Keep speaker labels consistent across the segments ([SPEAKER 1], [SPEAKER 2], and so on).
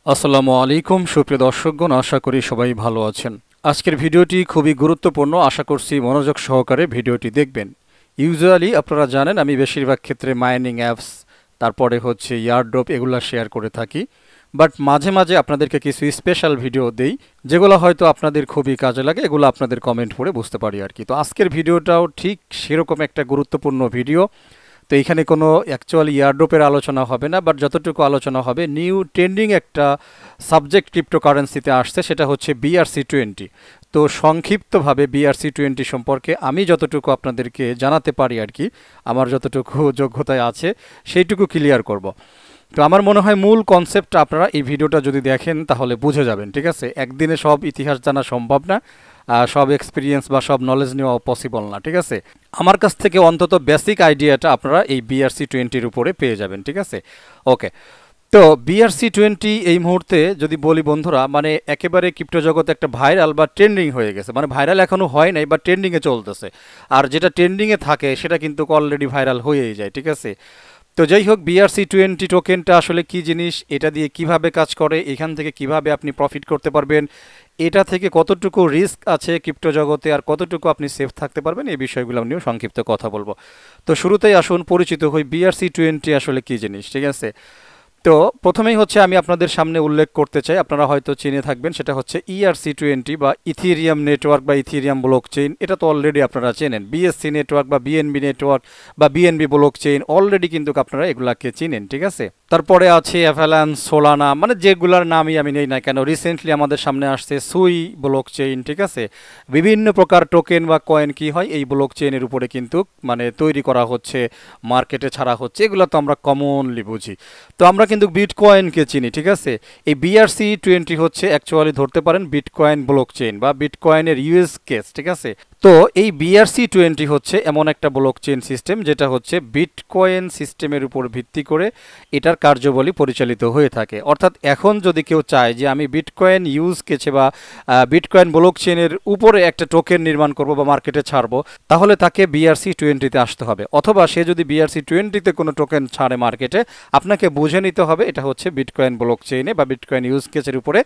[SPEAKER 1] আসসালামু আলাইকুম সুপ্রিয় দর্শকগণ, আশা করি সবাই ভালো আছেন। আজকের ভিডিওটি খুবই গুরুত্বপূর্ণ, আশা করছি মনোযোগ সহকারে ভিডিওটি দেখবেন। ইউজুয়ালি আপনারা জানেন আমি বেশিরভাগ ক্ষেত্রে মাইনিং অ্যাপস, তারপরে হচ্ছে ইয়ারড্রপ এগুলো শেয়ার করে থাকি। বাট মাঝে মাঝে আপনাদেরকে কিছু স্পেশাল ভিডিও দেই যেগুলো হয়তো আপনাদের খুবই কাজে লাগে, এগুলো আপনাদের কমেন্ট পড়ে বুঝতে পারি আর কি। তো আজকের ভিডিওটাও ঠিক সেরকম একটা গুরুত্বপূর্ণ ভিডিও। তো এখানে কোনো অ্যাকচুয়ালি ইয়ারড্রপের আলোচনা হবে না, বাট যতটুকু আলোচনা হবে নিউ ট্রেন্ডিং একটা সাবজেক্ট ক্রিপ্টোকারেন্সিতে আসছে, সেটা হচ্ছে BRC20। তো সংক্ষিপ্তভাবে BRC20 সম্পর্কে আমি যতটুকু আপনাদেরকে জানাতে পারি আর কি, আমার যতটুকু যোগ্যতায় আছে সেইটুকু ক্লিয়ার করব। তো আমার মনে হয় মূল কনসেপ্টটা আপনারা এই ভিডিওটা যদি দেখেন তাহলে বুঝে যাবেন, ঠিক আছে? একদিনে সব ইতিহাস জানা সম্ভব না, সব এক্সপিরিয়েন্স বা সব নলেজ নেওয়া পসিবল না, ঠিক আছে? আমার কাছ থেকে অন্তত বেসিক আইডিয়াটা আপনারা এই BRC20-র উপরে পেয়ে যাবেন, ঠিক আছে? ওকে। তো BRC20 এই মুহূর্তে যদি বলি বন্ধুরা, মানে একেবারে ক্রিপ্টো জগতে একটা ভাইরাল বা ট্রেন্ডিং হয়ে গেছে। মানে ভাইরাল এখনো হয় নাই, বা ট্রেন্ডিংয়ে চলতেছে। আর যেটা ট্রেন্ডিংয়ে থাকে সেটা কিন্তু অলরেডি ভাইরাল হয়েই যায়, ঠিক আছে? তো যাই হোক, BRC20 টোকেনটা আসলে কি জিনিস, এটা দিয়ে কিভাবে কাজ করে, এখান থেকে কিভাবে আপনি প্রফিট করতে পারবেন, এটা থেকে কতটুকু রিস্ক আছে ক্রিপ্টো জগতে, আর কতটুকু আপনি সেফ থাকতে পারবেন, এই বিষয়গুলো নিয়েও সংক্ষিপ্ত কথা বলবো। তো শুরুতেই আসুন পরিচিত হই BRC20 আসলে কি জিনিস, ঠিক আছে? তো প্রথমেই হচ্ছে আমি আপনাদের সামনে উল্লেখ করতে চাই, আপনারা হয়তো চিনে থাকবেন, সেটা হচ্ছে ERC20 বা ইথিরিয়াম নেটওয়ার্ক বা ইথিরিয়াম ব্লক চেইন। এটা তো অলরেডি আপনারা চেনেন। BSC নেটওয়ার্ক বা BNB নেটওয়ার্ক বা BNB ব্লক চেইন, অলরেডি কিন্তু আপনারা এগুলাকে চিনেন, ঠিক আছে? তারপরে আছে অ্যাভালান্স, সোলানা, মানে যেগুলার নামই আমি নেই না কেন, রিসেন্টলি আমাদের সামনে আসছে সুই ব্লক চেইন, ঠিক আছে? বিভিন্ন প্রকার টোকেন বা কয়েন কি হয় এই ব্লক চেইনের উপরে কিন্তু মানে তৈরি করা হচ্ছে, মার্কেটে ছাড়া হচ্ছে, এগুলো তো আমরা কমনলি বুঝি। তো আমরা কিন্তু বিটকয়েনকে চিনি, ঠিক আছে? এই BRC20 হচ্ছে অ্যাকচুয়ালি ধরতে পারেন বিটকয়েন ব্লক চেইন বা বিটকয়েনের ইউএস কেস, ঠিক আছে? তো এই BRC20 হচ্ছে এমন একটা ব্লক চেইন সিস্টেম যেটা হচ্ছে বিটকয়েন সিস্টেমের উপর ভিত্তি করে এটার কার্যবলী পরিচালিত হয়ে থাকে। অর্থাৎ এখন যদি কেউ চায় যে আমি বিটকয়েন ইউজ কেছে বা বিটকয়েন ব্লক চেইনের উপরে একটা টোকেন নির্মাণ করব বা মার্কেটে ছাড়বো, তাহলে তাকে BRC20-তে আসতে হবে। অথবা সে যদি BRC20-তে কোনো টোকেন ছাড়ে মার্কেটে, আপনাকে বুঝে নিতে হবে এটা হচ্ছে বিটকয়েন ব্লক চেইনে বা বিটকয়েন ইউজ কেসের উপরে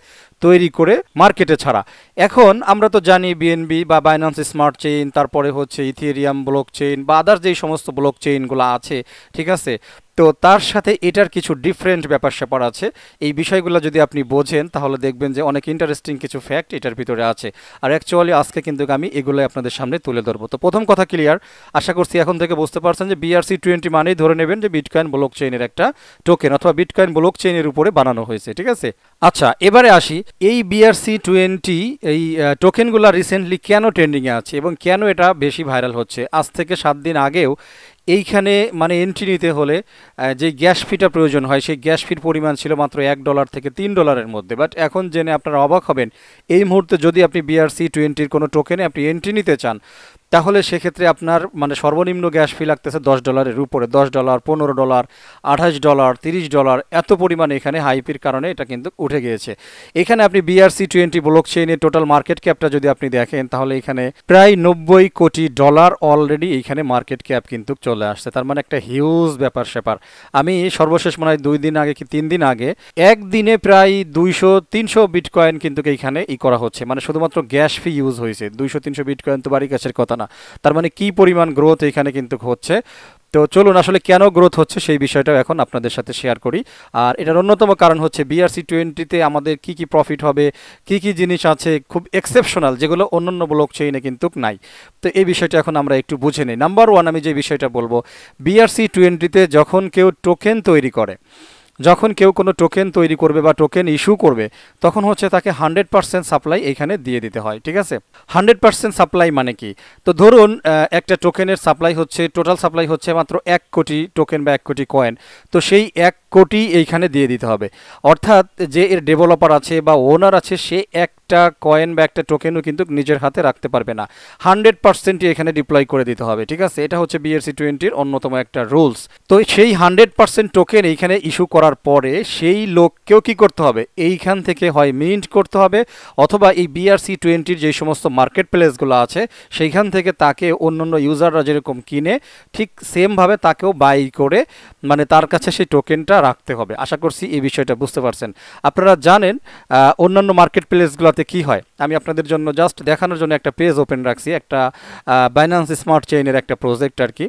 [SPEAKER 1] তৈরি করে মার্কেটে ছাড়া। এখন আমরা তো জানি BNB বা বাইন্যান্স স্মার্ট চেইন, তারপরে হচ্ছে ইথেরিয়াম ব্লক চেইন বা আদার যেই সমস্ত ব্লক চেইনগুলো আছে, ঠিক আছে? তো তার সাথে এটার কিছু ডিফারেন্ট ব্যাপার স্যাপার আছে। এই বিষয়গুলো যদি আপনি বোঝেন তাহলে দেখবেন যে অনেক ইন্টারেস্টিং কিছু ফ্যাক্ট এটার ভিতরে আছে। আর অ্যাকচুয়ালি আজকে কিন্তু আমি এগুলোই আপনাদের সামনে তুলে ধরবো। তো প্রথম কথা ক্লিয়ার, আশা করছি এখন থেকে বুঝতে পারছেন যে BRC20 মানেই ধরে নেবেন যে বিটকয়েন ব্লক চেইনের একটা টোকেন অথবা বিটকয়েন ব্লক চেইনের উপরে বানানো হয়েছে, ঠিক আছে? আচ্ছা, এবারে আসি এই BRC20 এই টোকেনগুলো রিসেন্টলি কেন ট্রেন্ডিংয়ে আছে এবং কেন এটা বেশি ভাইরাল হচ্ছে। আজ থেকে 7 দিন আগেও এইখানে মানে এন্ট্রি নিতে হলে যে গ্যাস ফিটা প্রয়োজন হয়, সেই গ্যাস ফির পরিমাণ ছিল মাত্র $1 থেকে $3 মধ্যে। বাট এখন জেনে আপনারা অবাক হবেন, এই মুহূর্তে যদি আপনি BRC20-র কোনো টোকেনে আপনি এন্ট্রি নিতে চান, তাহলে সেক্ষেত্রে আপনার মানে সর্বনিম্ন গ্যাস ফি লাগতেছে $10-এর উপরে। $10, $15, $28, $30, এত পরিমাণে এখানে হাইপির কারণে এটা কিন্তু উঠে গিয়েছে। এখানে আপনি BRC20 ব্লক চেইনের টোটাল মার্কেট ক্যাপটা যদি আপনি দেখেন, তাহলে এখানে প্রায় $90 কোটি অলরেডি এইখানে মার্কেট ক্যাপ কিন্তু চলে আসছে। তার মানে একটা হিউজ ব্যাপার স্যাপার। আমি সর্বশেষ মনে হয় 2 দিন আগে কি 3 দিন আগে একদিনে প্রায় 200-300 বিটকয়েন কিন্তু এইখানে করা হচ্ছে, মানে শুধুমাত্র গ্যাস ফি ইউজ হয়েছে। 200-300 বিটকয়েন তো বাড়ি গাছের কথা না। তার মানে কি পরিমাণ গ্রোথ এখানে কিন্তু হচ্ছে। তো চলুন আসলে কেন গ্রোথ হচ্ছে সেই বিষয়টাও এখন আপনাদের সাথে শেয়ার করি। আর এটার অন্যতম কারণ হচ্ছে BRC20-তে আমাদের কি কি প্রফিট হবে, কি কি জিনিস আছে খুব এক্সেপশনাল, যেগুলো অন্যান্য ব্লক চেইনে কিন্তু নাই। তো এই বিষয়টা এখন আমরা একটু বুঝে নিই। নাম্বার 1 আমি যে বিষয়টা বলবো, BRC20-তে যখন কেউ টোকেন তৈরি করে, যখন কেউ কোনো টোকেন তৈরি করবে বা টোকেন ইস্যু করবে, তখন হচ্ছে তাকে 100% সাপ্লাই এখানে দিয়ে দিতে হয়, ঠিক আছে? 100% সাপ্লাই মানে কি? তো ধরুন একটা টোকেনের সাপ্লাই হচ্ছে, টোটাল সাপ্লাই হচ্ছে মাত্র 1 কোটি টোকেন বা 1 কোটি কয়েন। তো সেই 1 কোটি এইখানে দিয়ে দিতে হবে। অর্থাৎ যে এর ডেভেলপার আছে বা ওনার আছে, সে 1 একটা কয়েন বা একটা টোকেনও কিন্তু নিজের হাতে রাখতে পারবে না, 100%ই এখানে ডিপ্লয় করে দিতে হবে। ঠিক আছে, এটা হচ্ছে BRC20-র অন্যতম একটা রুলস। তো সেই 100% টোকেন এইখানে ইস্যু করার পরে সেই লোককেও কি করতে হবে, এইখান থেকে হয় মিন্ট করতে হবে, অথবা এই BRC20-র যে সমস্ত মার্কেট প্লেসগুলো আছে সেইখান থেকে তাকে অন্যান্য ইউজাররা যেরকম কিনে ঠিক সেমভাবে তাকেও বাই করে মানে তার কাছে সেই টোকেনটা রাখতে হবে। আশা করছি এই বিষয়টা বুঝতে পারছেন। আপনারা জানেন অন্যান্য মার্কেট প্লেসগুলোতে কি হয়, আমি আপনাদের জন্য জাস্ট দেখানোর জন্য একটা পেজ ওপেন রাখছি, একটা বাইন্যান্স স্মার্ট চেইনের একটা প্রজেক্ট আর কি।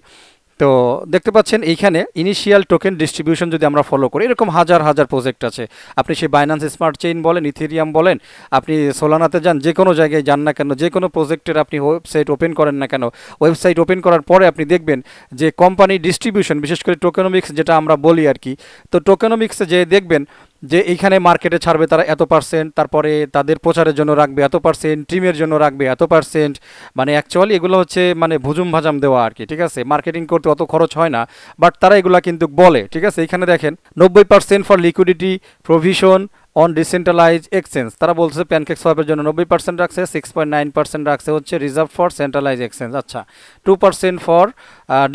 [SPEAKER 1] তো দেখতে পাচ্ছেন এইখানে ইনিশিয়াল টোকেন ডিস্ট্রিবিউশন যদি আমরা ফলো করি, এরকম হাজার হাজার প্রজেক্ট আছে। আপনি সেই বাইন্যান্স স্মার্ট চেইন বলেন, ইথেরিয়াম বলেন, আপনি সোলানাতে যান, যে কোনো জায়গায় যান না কেন, যে কোনো প্রজেক্টের আপনি ওয়েবসাইট ওপেন করেন না কেন, ওয়েবসাইট ওপেন করার পরে আপনি দেখবেন যে কোম্পানি ডিস্ট্রিবিউশন, বিশেষ করে টোকেনোমিক্স যেটা আমরা বলি আর কি, তো টোকেনোমিক্সে যে দেখবেন যে এইখানে মার্কেটে ছাড়বে তারা এত পার্সেন্ট, তারপরে তাদের প্রচারের জন্য রাখবে এত পার্সেন্ট, টিমের জন্য রাখবে এত পার্সেন্ট, মানে অ্যাকচুয়ালি এগুলো হচ্ছে মানে ভুজুম ভাজাম দেওয়া আর কি। ঠিক আছে, মার্কেটিং করতে অত খরচ হয় না, বাট তারা এগুলা কিন্তু বলে। ঠিক আছে, এখানে দেখেন 90% for liquidity provision on decentralize exchange, তারা বলছে প্যানকেক সোয়াপের জন্য 90% রাখছে, 6.9% রাখছে হচ্ছে রিজার্ভ ফর সেন্ট্রালাইজ এক্সচেঞ্জ। আচ্ছা, 2% ফর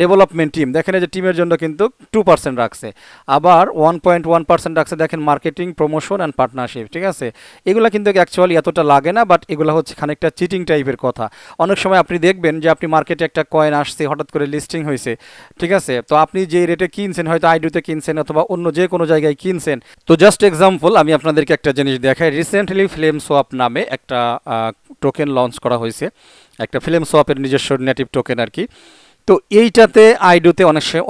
[SPEAKER 1] ডেভেলপমেন্ট টিম, দেখেন এই যে টিমের জন্য কিন্তু 2% রাখছে, আবার 1.1% রাখছে দেখেন মার্কেটিং প্রমোশন অ্যান্ড পার্টনারশিপ। ঠিক আছে, এগুলো কিন্তু অ্যাকচুয়ালি এতটা লাগে না, বাট এগুলো হচ্ছে খানিকটা চিটিং টাইপের কথা। অনেক সময় আপনি দেখবেন যে আপনি মার্কেটে একটা কয়েন আসছে, হঠাৎ করে লিস্টিং হয়েছে, ঠিক আছে, তো আপনি যে রেটে কিনছেন, হয়তো আইডিতে কিনছেন অথবা অন্য যে কোনো জায়গায় কিনছেন। তো জাস্ট এক্সাম্পল আমি আপনাদেরকে একটা জিনিস দেখাই, রিসেন্টলি ফ্লেম সোয়াপ নামে একটা টোকেন লঞ্চ করা হয়েছে, একটা ফ্লেম সোয়াপের নিজস্ব নেটিভ টোকেন আর কি। তো এইটাতে আইডোতে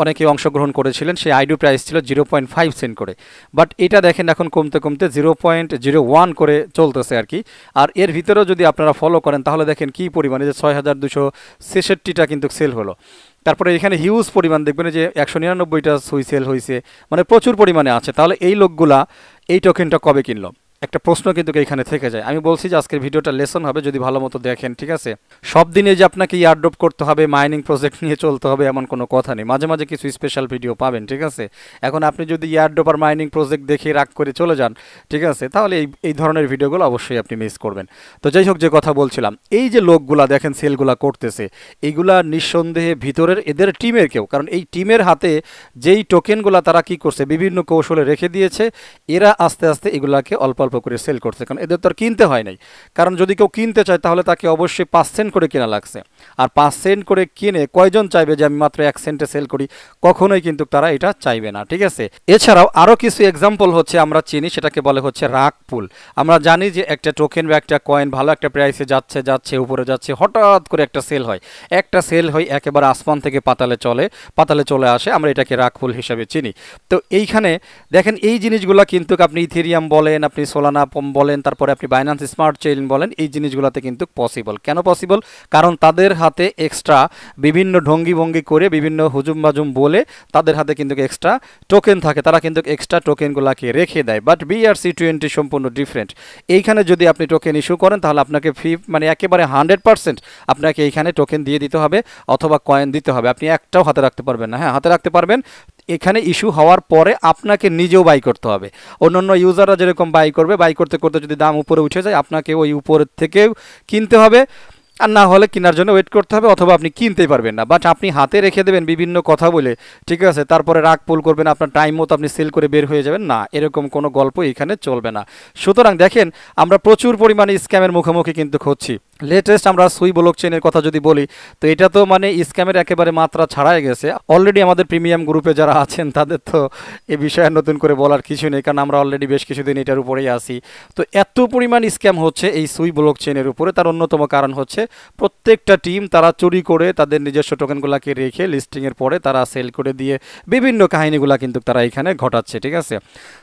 [SPEAKER 1] অনেকে অংশগ্রহণ করেছিলেন, সেই আইডো প্রাইস ছিল 0.5 সেন্ট করে, বাট এটা দেখেন এখন কমতে কমতে 0.01 করে চলতেছে আর কি। আর এর ভিতরেও যদি আপনারা ফলো করেন তাহলে দেখেন কি পরিমাণে, যে 6266টা কিন্তু সেল হলো। তারপরে এখানে হিউজ পরিমাণ দেখবেন যে 199টা সুই সেল হয়েছে, মানে প্রচুর পরিমাণে আছে। তাহলে এই লোকগুলা এই টোকেনটা কবে কিনলো, একটা প্রশ্ন কিন্তু এখানে থেকে যায়। আমি বলছি যে আজকের ভিডিওটা লেসন হবে যদি ভালো মতো দেখেন। ঠিক আছে, সব দিনে যে আপনাকে ইয়ারড্রপ করতে হবে, মাইনিং প্রজেক্ট নিয়ে চলতে হবে এমন কোনো কথা নেই, মাঝে মাঝে কিছু স্পেশাল ভিডিও পাবেন। ঠিক আছে, এখন আপনি যদি ইয়ারড্রপ আর মাইনিং প্রজেক্ট দেখে রাগ করে চলে যান, ঠিক আছে, তাহলে এই ধরনের ভিডিওগুলো অবশ্যই আপনি মিস করবেন। তো যাই হোক, যে কথা বলছিলাম, এই যে লোকগুলা দেখেন সেলগুলা করতেছে, এইগুলা নিঃসন্দেহে ভিতরের এদের টিমের কেউ, কারণ এই টিমের হাতে যেই টোকেনগুলা তারা কি করছে বিভিন্ন কৌশলে রেখে দিয়েছে, এরা আস্তে আস্তে এগুলাকে অল্প অল্প করে সেল করছে, কারণ এদের তো আর কিনতে হয় নাই। কারণ যদি কেউ কিনতে চায় তাহলে তাকে অবশ্যই 5 সেন্ট করে কেনা লাগছে, আর 5 সেন্ট করে কিনে কয়জন চাইবে যে আমি মাত্র 1 সেন্টে সেল করি, কখনোই কিন্তু তারা এটা চাইবে না। ঠিক আছে, এছাড়াও আরও কিছু এক্সাম্পল হচ্ছে আমরা চিনি, সেটাকে বলে হচ্ছে রাগ পুল। আমরা জানি যে একটা টোকেন বা একটা কয়েন ভালো একটা প্রাইসে যাচ্ছে উপরে যাচ্ছে, হঠাৎ করে একটা সেল হয়, একেবারে আসমান থেকে পাতালে চলে আসে, আমরা এটাকে রাগ পুল হিসাবে চিনি। তো এইখানে দেখেন এই জিনিসগুলো কিন্তু আপনি ইথেরিয়াম বলেন, আপনি সোলানা বলেন, তারপরে আপনি বাইন্যান্স স্মার্ট চেইন বলেন, এই জিনিসগুলোতে কিন্তু পসিবল। কেন পসিবল? কারণ তাদের হাতে এক্সট্রা বিভিন্ন ঢঙ্গি ভঙ্গি করে, বিভিন্ন হুজুম বাজুম বলে তাদের হাতে কিন্তু এক্সট্রা টোকেন থাকে, তারা কিন্তু এক্সট্রা টোকেনগুলোকে রেখে দেয়। বাট BRC20 সম্পূর্ণ ডিফারেন্ট। এইখানে যদি আপনি টোকেন ইস্যু করেন তাহলে আপনাকে মানে একেবারে 100% আপনাকে এইখানে টোকেন দিয়ে দিতে হবে অথবা কয়েন দিতে হবে, আপনি একটাও হাতে রাখতে পারবেন না। হ্যাঁ, হাতে রাখতে পারবেন, এখানে ইস্যু হওয়ার পরে আপনাকে নিজেও বাই করতে হবে। অন্যান্য ইউজাররা যেরকম বাই করতে করতে যদি দাম উপরে উঠে যায়, আপনাকে ওই উপরের থেকেও কিনতে হবে, আর না হলে কেনার জন্য ওয়েট করতে হবে, অথবা আপনি কিনতেই পারবেন না। বাট আপনি হাতে রেখে দেবেন বিভিন্ন কথা বলে, ঠিক আছে, তারপরে রাগ পুল করবেন, আপনার টাইম মতো আপনি সেল করে বের হয়ে যাবেন, না, এরকম কোনো গল্প এখানে চলবে না। সুতরাং দেখেন, আমরা প্রচুর পরিমাণে স্ক্যামের মুখোমুখি কিন্তু হচ্ছি। লেটেস্ট আমরা সুই ব্লক চেইনের কথা যদি বলি, তো এটা তো মানে স্ক্যামের একেবারে মাত্রা ছাড়াই গেছে। অলরেডি আমাদের প্রিমিয়াম গ্রুপে যারা আছেন তাদের তো এ বিষয়ে নতুন করে বলার কিছু নেই, কারণ আমরা অলরেডি বেশ কিছুদিন এটার উপরেই আসি। তো এত পরিমাণ স্ক্যাম হচ্ছে এই সুই ব্লক চেইনের উপরে, তার অন্যতম কারণ হচ্ছে প্রত্যেকটা টিম তারা চুরি করে তাদের নিজস্ব টোকেনগুলোকে রেখে লিস্টিংয়ের পরে তারা সেল করে দিয়ে বিভিন্ন কাহিনীগুলো কিন্তু তারা এখানে ঘটাচ্ছে। ঠিক আছে,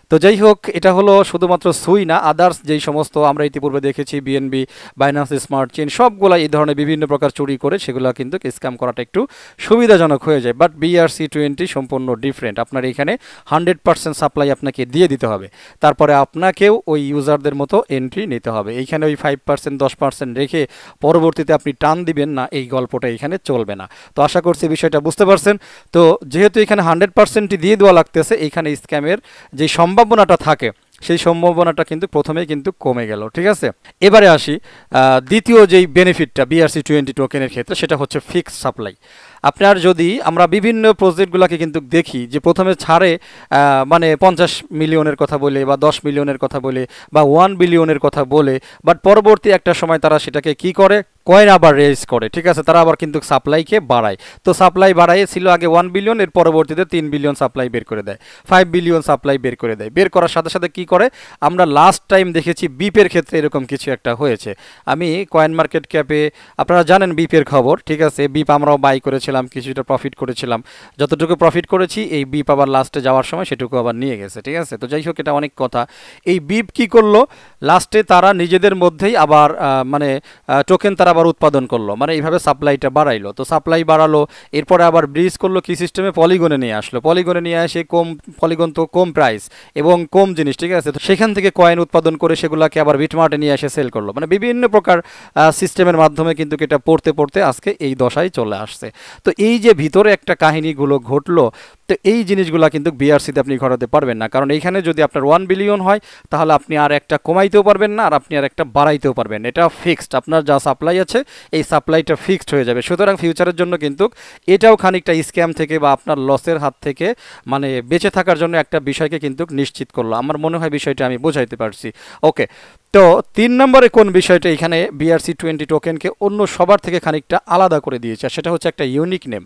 [SPEAKER 1] তো যাই হোক, এটা হলো শুধুমাত্র সুই না, আদার্স যেই সমস্ত আমরা ইতিপূর্বে দেখেছি BNB, বাইন্যান্স স্মার্ট চেইন, সবগুলো এই ধরনের বিভিন্ন প্রকার চুরি করে সেগুলো কিন্তু স্ক্যাম করাটা একটু সুবিধাজনক হয়ে যায়। বাট BRC20 সম্পূর্ণ ডিফারেন্ট। আপনার এখানে 100% সাপ্লাই আপনাকে দিয়ে দিতে হবে, তারপরে আপনাকেও ওই ইউজারদের মতো এন্ট্রি নিতে হবে। এইখানে ওই 5% 10% রেখে পরবর্তীতে আপনি টান দিবেন না, এই গল্পটা এখানে চলবে না। তো আশা করছি বিষয়টা বুঝতে পারছেন। তো যেহেতু এখানে 100%ই দিয়ে দেওয়া লাগতেছে, এখানে স্ক্যামের যে সম্ভাবনাটা থাকে সেই সম্ভাবনাটা কিন্তু প্রথমেই কিন্তু কমে গেল। ঠিক আছে, এবারে আসি দ্বিতীয় যেই বেনিফিটটা BRC20 টোকেনের ক্ষেত্রে, সেটা হচ্ছে ফিক্সড সাপ্লাই। আপনার যদি আমরা বিভিন্ন প্রজেক্টগুলোকে কিন্তু দেখি যে প্রথমে ছাড়ে মানে 50 মিলিয়নের কথা বলে বা 10 মিলিয়নের কথা বলে বা 1 বিলিয়নের কথা বলে, বাট পরবর্তী একটা সময় তারা সেটাকে কি করে, কয়েন আবার রেজ করে। ঠিক আছে, তারা আবার কিন্তু সাপ্লাইকে বাড়ায়। তো সাপ্লাই বাড়ায় ছিল আগে 1 বিলিয়ন, এর পরবর্তীতে 3 বিলিয়ন সাপ্লাই বের করে দেয়, 5 বিলিয়ন সাপ্লাই বের করে দেয়। বের করার সাথে সাথে কি করে, আমরা লাস্ট টাইম দেখেছি বিপের ক্ষেত্রে এরকম কিছু একটা হয়েছে। আমি কয়েন মার্কেট ক্যাপে, আপনারা জানেন বিপের খবর, ঠিক আছে, বিপ আমরাও বাই করেছিলাম, কিছুটা প্রফিট করেছিলাম। যতটুকু প্রফিট করেছি এই বিপ আবার লাস্টে যাওয়ার সময় সেটুকু আবার নিয়ে গেছে। ঠিক আছে, তো যাই হোক, এটা অনেক কথা। এই বিপ কি করলো, লাস্টে তারা নিজেদের মধ্যেই আবার মানে টোকেন তারা আবার উৎপাদন করলো, মানে এইভাবে সাপ্লাইটা বাড়াইলো। তো সাপ্লাই বাড়ালো, এরপরে আবার ব্রিজ করলো কি সিস্টেমে, পলিগনে নিয়ে আসলো। পলিগনে নিয়ে আসে কম, পলিগন তো কম প্রাইস এবং কম জিনিস। ঠিক আছে, তো সেখান থেকে কয়েন উৎপাদন করে সেগুলোকে আবার বিটমার্টে নিয়ে এসে সেল করলো। মানে বিভিন্ন প্রকার সিস্টেমের মাধ্যমে কিন্তু এটা পড়তে পড়তে আজকে এই দশায় চলে আসছে। তো এই যে ভিতরে একটা কাহিনীগুলো ঘটলো, তো এই জিনিসগুলো কিন্তু বিআরসিতে আপনি ঘটাতে পারবেন না, কারণ এইখানে যদি আপনার 1 বিলিয়ন হয় তাহলে আপনি আর একটা কমাইতেও পারবেন না, আর আপনি আর একটা বাড়াইতেও পারবেন। এটা ফিক্সড, আপনার যা সাপ্লাই আছে এই সাপ্লাইটা ফিক্সড হয়ে যাবে। সুতরাং ফিউচারের জন্য কিন্তু এটাও খানিকটা স্ক্যাম থেকে বা আপনার লসের হাত থেকে মানে বেঁচে থাকার জন্য একটা বিষয়কে কিন্তু নিশ্চিত করলো। আমার মনে হয় বিষয়টা আমি বোঝাইতে পারছি। ওকে, তো 3 নম্বরে কোন বিষয়টা এখানে BRC20 টোকেনকে অন্য সবার থেকে খানিকটা আলাদা করে দিয়েছে, সেটা হচ্ছে একটা ইউনিক নেম।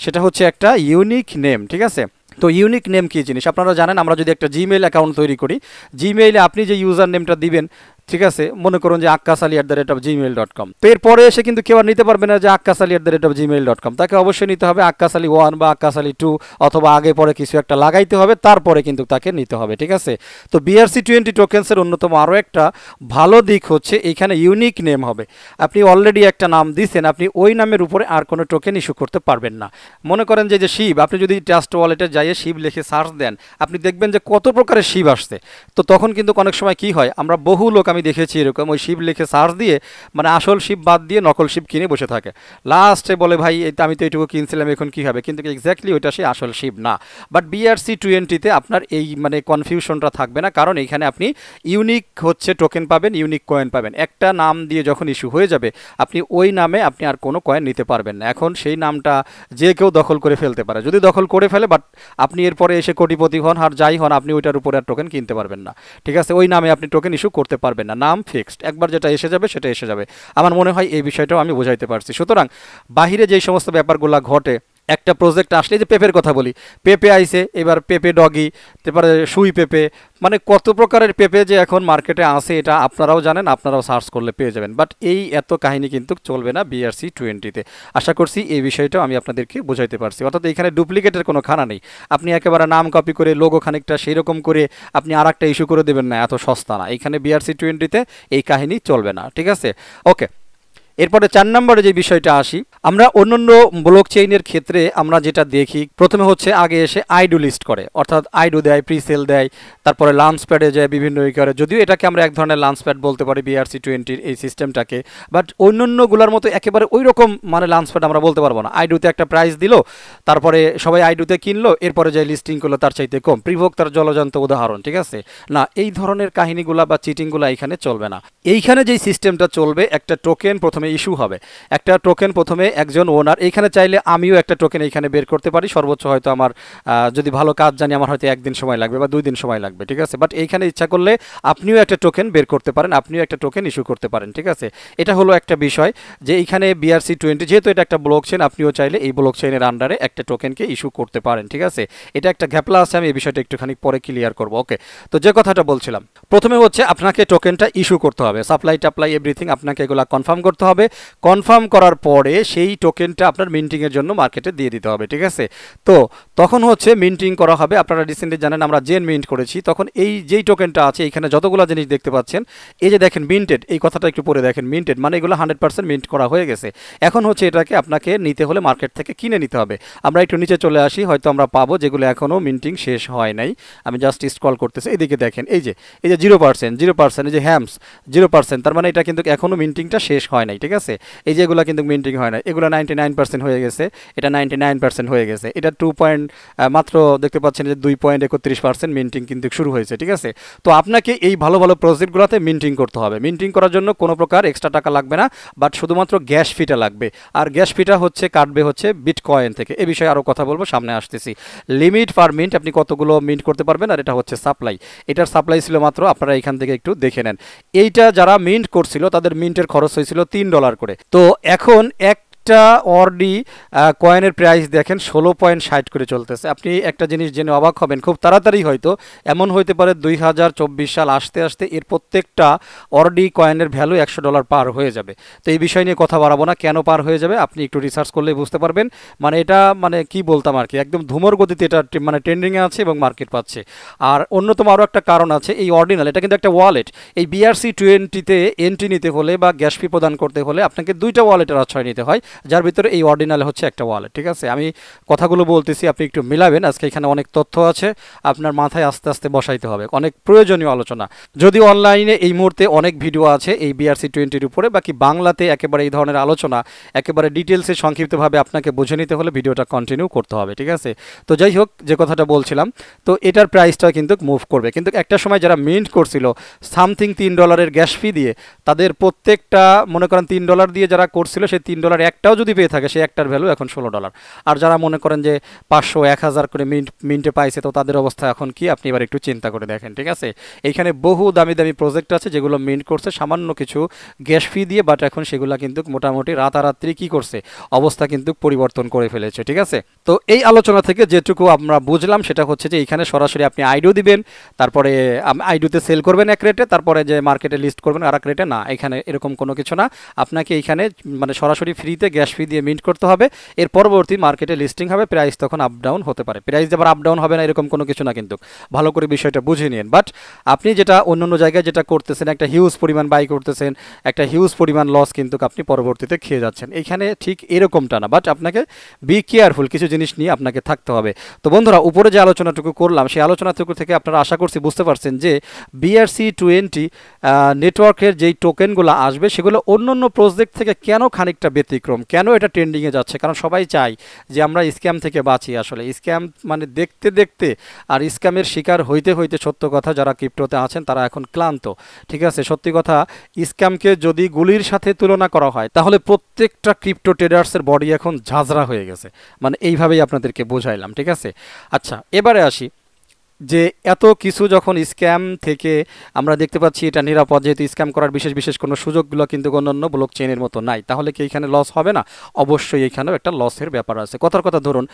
[SPEAKER 1] সেটা হচ্ছে একটা ইউনিক নেম। ঠিক আছে, তো ইউনিক নেম কী জিনিস আপনারা জানেন। আমরা যদি একটা জিমেইল অ্যাকাউন্ট তৈরি করি, জিমেইলে আপনি যে ইউজার নেমটা দিবেন, ঠিক আছে, মনে করুন যে akkasaali@gmail.com, তো এরপরে এসে কিন্তু কেউ আর নিতে পারবে না যে akkasaali@gmail.com, তাকে অবশ্যই নিতে হবে akkasaali1 বা akkasaali2 অথবা আগে পরে কিছু একটা লাগাইতে হবে, তারপরে কিন্তু তাকে নিতে হবে। ঠিক আছে, তো BRC20 টোকেন্সের অন্যতম আরও একটা ভালো দিক হচ্ছে এইখানে ইউনিক নেম হবে। আপনি অলরেডি একটা নাম দিয়েছেন, আপনি ওই নামের উপরে আর কোনো টোকেন ইস্যু করতে পারবেন না। মনে করেন যে শিব, আপনি যদি ট্রাস্ট ওয়ালেটে যাইয়ে শিব লিখে সার্চ দেন, আপনি দেখবেন যে কত প্রকারের শিব আসছে। তো তখন কিন্তু অনেক সময় কি হয়, আমরা বহু লোক আমি দেখেছি এরকম ওই শিব লিখে সার্চ দিয়ে মানে আসল শিব বাদ দিয়ে নকল শিব কিনে বসে থাকে। লাস্টে বলে ভাই আমি তো এইটুকু কিনছিলাম, এখন কি হবে, কিন্তু এক্স্যাক্টলি ওইটা সেই আসল শিব না। বাট BRC20-তে আপনার এই মানে কনফিউশনটা থাকবে না, কারণ এইখানে আপনি ইউনিক হচ্ছে টোকেন পাবেন, ইউনিক কয়েন পাবেন। একটা নাম দিয়ে যখন ইস্যু হয়ে যাবে, আপনি ওই নামে আপনি আর কোনো কয়েন নিতে পারবেন না। এখন সেই নামটা যে কেউ দখল করে ফেলতে পারে, যদি দখল করে ফেলে, বাট আপনি এরপরে এসে কোটিপতি হন আর যাই হন, আপনি ওইটার উপরে আর টোকেন কিনতে পারবেন না। ঠিক আছে, ওই নামে আপনি টোকেন ইস্যু করতে পারবেন না। নাম ফিক্সড, একবার যেটা এসে যাবে সেটা এসে যাবে। আমার মনে হয় এই বিষয়টাও আমি বোঝাইতে পারছি। সুতরাং বাহিরে যেই সমস্ত ব্যাপারগুলো ঘটে, একটা প্রজেক্ট আসলে, যে পেপের কথা বলি, পেপে আইছে, এবার পেপে ডগি, তারপরে সুই পেপে, মানে কত প্রকারের পেপে যে এখন মার্কেটে আছে এটা আপনারাও জানেন, আপনারাও সার্চ করলে পেয়ে যাবেন। বাট এই এত কাহিনী কিন্তু চলবে না BRC20-তে। আশা করছি এই বিষয়টাও আমি আপনাদেরকে বোঝাইতে পারছি। অর্থাৎ এখানে ডুপ্লিকেটের কোনো খানা নেই। আপনি একেবারে নাম কপি করে লোগো খানিকটা সেই রকম করে আপনি আর একটা ইস্যু করে দেবেন না, এত সস্তা না। এখানে BRC20-তে এই কাহিনী চলবে না। ঠিক আছে, ওকে। এরপরে 4 নম্বরে যে বিষয়টা আসি, আমরা অন্যান্য ব্লক চেইনের ক্ষেত্রে আমরা যেটা দেখি, প্রথমে হচ্ছে আগে এসে আইডু লিস্ট করে, অর্থাৎ আইডু দেয়, প্রিসেল দেয়, তারপরে লাঞ্চ প্যাডে যায়, বিভিন্ন ই করে। যদিও এটাকে আমরা এক ধরনের লাঞ্চ প্যাড বলতে পারি BRC20-র এই সিস্টেমটাকে, বাট অন্যান্যগুলোর মতো একেবারে ওই রকম মানে লাঞ্চ প্যাড আমরা বলতে পারবো না। আইডুতে একটা প্রাইস দিল, তারপরে সবাই আইডুতে কিনলো, এরপরে যে লিস্টিং করলো তার চাইতে কম, প্রিভোক তার জলজান্ত উদাহরণ। ঠিক আছে, না এই ধরনের কাহিনীগুলা বা চিটিংগুলা এইখানে চলবে না। এইখানে যেই সিস্টেমটা চলবে, একটা টোকেন প্রথমে ইস্যু হবে, একটা টোকেন প্রথমে একজন ওনার, এইখানে চাইলে আমিও একটা টোকেন এইখানে বের করতে পারি, সর্বোচ্চ হয়তো আমার যদি ভালো কাজ জানি আমার হয়তো 1 দিন সময় লাগবে বা 2 দিন সময় লাগবে। ঠিক আছে, বাট এইখানে ইচ্ছা করলে আপনিও একটা টোকেন বের করতে পারেন, আপনিও একটা টোকেন ইস্যু করতে পারেন। ঠিক আছে, এটা হলো একটা বিষয় যে এইখানে BRC20 যেহেতু এটা একটা ব্লক চেইন, আপনিও চাইলে এই ব্লক চেইনের আন্ডারে একটা টোকেনকে ইস্যু করতে পারেন। ঠিক আছে, এটা একটা ঘ্যাপলা আছে, আমি এই বিষয়টা একটুখানি পরে ক্লিয়ার করব। ওকে, তো যে কথাটা বলছিলাম, প্রথমে হচ্ছে আপনাকে টোকেনটা ইস্যু করতে হবে, সাপ্লাই টাপ্লাই এভরিথিং আপনাকে এগুলো কনফার্ম করতে হবে। কনফার্ম করার পরে সেই টোকেনটা আপনার মিন্টিংয়ের জন্য মার্কেটে দিয়ে দিতে হবে। ঠিক আছে, তো তখন হচ্ছে মিন্টিং করা হবে। আপনারা রিসেন্টলি জানেন আমরা জেন মিন্ট করেছি, তখন এই যেই টোকেনটা আছে এখানে যতগুলো জিনিস দেখতে পাচ্ছেন, এই যে দেখেন মিন্টেড, এই কথাটা একটু পরে দেখেন, মিন্টেড মানে এগুলো 100% মিন্ট করা হয়ে গেছে। এখন হচ্ছে এটাকে আপনাকে নিতে হলে মার্কেট থেকে কিনে নিতে হবে। আমরা একটু নিচে চলে আসি, হয়তো আমরা পাবো যেগুলো এখনও মিন্টিং শেষ হয় নাই। আমি জাস্ট স্ক্রল করতেছি, এদিকে দেখেন, এই যে 0%, এই যে হ্যামস 0%, তার মানে এটা কিন্তু এখনও মিন্টিংটা শেষ হয় নাই। ঠিক আছে। এই যেগুলো কিন্তু মিন্টিং হয় না, এগুলো 99% হয়ে গেছে, এটা 99% হয়ে গেছে, এটা 2 পয়েন্ট মাত্র দেখতে পাচ্ছেন যে 2.31% মিন্টিং কিন্তু শুরু হয়েছে, ঠিক আছে। তো আপনাকে এই ভালো ভালো প্রজেক্টগুলোতে মিন্টিং করতে হবে। মিন্টিং করার জন্য কোনো প্রকার এক্সট্রা টাকা লাগবে না, বাট শুধুমাত্র গ্যাস ফিটা লাগবে। আর গ্যাস ফিটা হচ্ছে কাটবে হচ্ছে বিটকয়েন থেকে। এ বিষয়ে আরও কথা বলবো, সামনে আসতেছি। লিমিট পার মিন্ট আপনি কতগুলো মিন্ট করতে পারবেন, আর এটা হচ্ছে সাপ্লাই। এটার সাপ্লাই ছিল মাত্র, আপনারা এখান থেকে একটু দেখে নেন, এইটা যারা মিন্ট করছিল তাদের মিন্টের খরচ হয়েছিল $3 করে। তো এখন একটা অর্ডি কয়েনের প্রাইস দেখেন 16.60 করে চলতেছে। আপনি একটা জিনিস জেনে অবাক হবেন, খুব তাড়াতাড়ি হয়তো এমন হইতে পারে 2024 সাল আসতে আসতে এর প্রত্যেকটা অর্ডি কয়েনের ভ্যালু $100 পার হয়ে যাবে। তো এই বিষয় নিয়ে কথা বাড়াবো না, কেন পার হয়ে যাবে আপনি একটু রিসার্চ করলে বুঝতে পারবেন। মানে এটা মানে কি বলতাম আর কি, একদম ধুমর গতিতে এটা মানে ট্রেন্ডিংয়ে আছে এবং মার্কেট পাচ্ছে। আর অন্যতম আরও একটা কারণ আছে, এই অর্ডিনাল এটা কিন্তু একটা ওয়ালেট। এই BRC20-তে এন্ট্রি নিতে হলে বা গ্যাস ফি প্রদান করতে হলে আপনাকে দুইটা ওয়ালেটের আশ্রয় নিতে হয়, যার ভিতরে এই অর্ডিনাল হচ্ছে একটা ওয়ালেট, ঠিক আছে। আমি কথাগুলো বলতেছি, আপনি একটু মিলাবেন। আজকে এখানে অনেক তথ্য আছে, আপনার মাথায় আস্তে আস্তে বসাইতে হবে, অনেক প্রয়োজনীয় আলোচনা। যদি অনলাইনে এই মুহূর্তে অনেক ভিডিও আছে এই BRC20-র উপরে, বাকি বাংলাতে একেবারে এই ধরনের আলোচনা একেবারে ডিটেলসে সংক্ষিপ্তভাবে আপনাকে বুঝে নিতে হলে ভিডিওটা কন্টিনিউ করতে হবে, ঠিক আছে। তো যাই হোক, যে কথাটা বলছিলাম, তো এটার প্রাইসটা কিন্তু মুভ করবে। কিন্তু একটা সময় যারা মিন্ট করছিল সামথিং $3 গ্যাস ফি দিয়ে, তাদের প্রত্যেকটা মনে করেন $3 দিয়ে যারা করছিল, সেই $3 একটাও যদি পেয়ে থাকে, সেই একটার ভ্যালু এখন $16। আর যারা মনে করেন যে 500-1000 করে মিন্টে পাইছে, তো তাদের অবস্থা এখন কি আপনি এবার একটু চিন্তা করে দেখেন, ঠিক আছে। এইখানে বহু দামি দামি প্রজেক্ট আছে যেগুলো মিন্ট করছে সামান্য কিছু গ্যাস ফি দিয়ে, বাট এখন সেগুলো কিন্তু মোটামুটি রাতারাত্রি কি করছে, অবস্থা কিন্তু পরিবর্তন করে ফেলেছে, ঠিক আছে। তো এই আলোচনা থেকে যেটুকু আমরা বুঝলাম সেটা হচ্ছে যে এইখানে সরাসরি আপনি আইডিও দিবেন, তারপরে আইডিওতে সেল করবেন এক রেটে, তারপরে যে মার্কেটে লিস্ট করবেন আর এক রেটে, না এখানে এরকম কোনো কিছু না। আপনাকে এইখানে মানে সরাসরি ফ্রিতে গ্যাস ফি দিয়ে মিন্ট করতে হবে, এর পরবর্তী মার্কেটে লিস্টিং হবে, প্রাইস তখন আপ ডাউন হতে পারে। প্রাইস আবার আপ ডাউন হবে না এরকম কোনো কিছু না, কিন্তু ভালো করে বিষয়টা বুঝে নিন। বাট আপনি যেটা অন্য জায়গায় যেটা করতেছেন, একটা হিউজ পরিমাণ বাই করতেছেন, একটা হিউজ পরিমাণ লস কিন্তু আপনি পরবর্তীতে খেয়ে যাচ্ছেন। এইখানে ঠিক এরকমটা না, বাট আপনাকে বি কেয়ারফুল, কিছু জিনিস নিয়ে আপনাকে থাকতে হবে। তো বন্ধুরা, উপরে যে আলোচনাটুকু করলাম সেই আলোচনাটুকু থেকে আপনারা আশা করছি বুঝতে পারছেন যে BRC20 নেটওয়ার্কের যেই টোকেনগুলো আসবে সেগুলো অন্য প্রজেক্ট থেকে কেন খানিকটা ব্যতিক্রম, কেন এটা ট্রেন্ডিংয়ে যাচ্ছে। কারণ সবাই চায় যে আমরা স্ক্যাম থেকে বাঁচি। আসলে স্ক্যাম মানে দেখতে দেখতে আর স্ক্যামের শিকার হইতে হইতে সত্য কথা যারা ক্রিপ্টোতে আছেন তারা এখন ক্লান্ত, ঠিক আছে। সত্যি কথা, স্ক্যামকে যদি গুলির সাথে তুলনা করা হয় তাহলে প্রত্যেকটা ক্রিপ্টো ট্রেডার্সের বডি এখন ঝাঁঝরা হয়ে গেছে। মানে এইভাবেই আপনাদেরকে বোঝাইলাম, ঠিক আছে। আচ্ছা, এবারে আসি যে এত কিছু যখন স্ক্যাম থেকে আমরা দেখতে পাচ্ছি এটা নিরাপদ, যেহেতু স্ক্যাম করার বিশেষ কোনো সুযোগগুলো কিন্তু অন্যান্য ব্লক চেইনের মতো নাই, তাহলে কি এখানে লস হবে না? অবশ্যই এখানেও একটা লসের ব্যাপার আছে। কথার কথা ধরুন,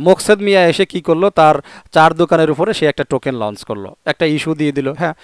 [SPEAKER 1] মোকসেদ মিয়া এসে কি করলো, তার 4 দোকানের উপরে সে একটা টোকেন লঞ্চ করলো, একটা ইস্যু দিয়ে দিল, হ্যাঁ,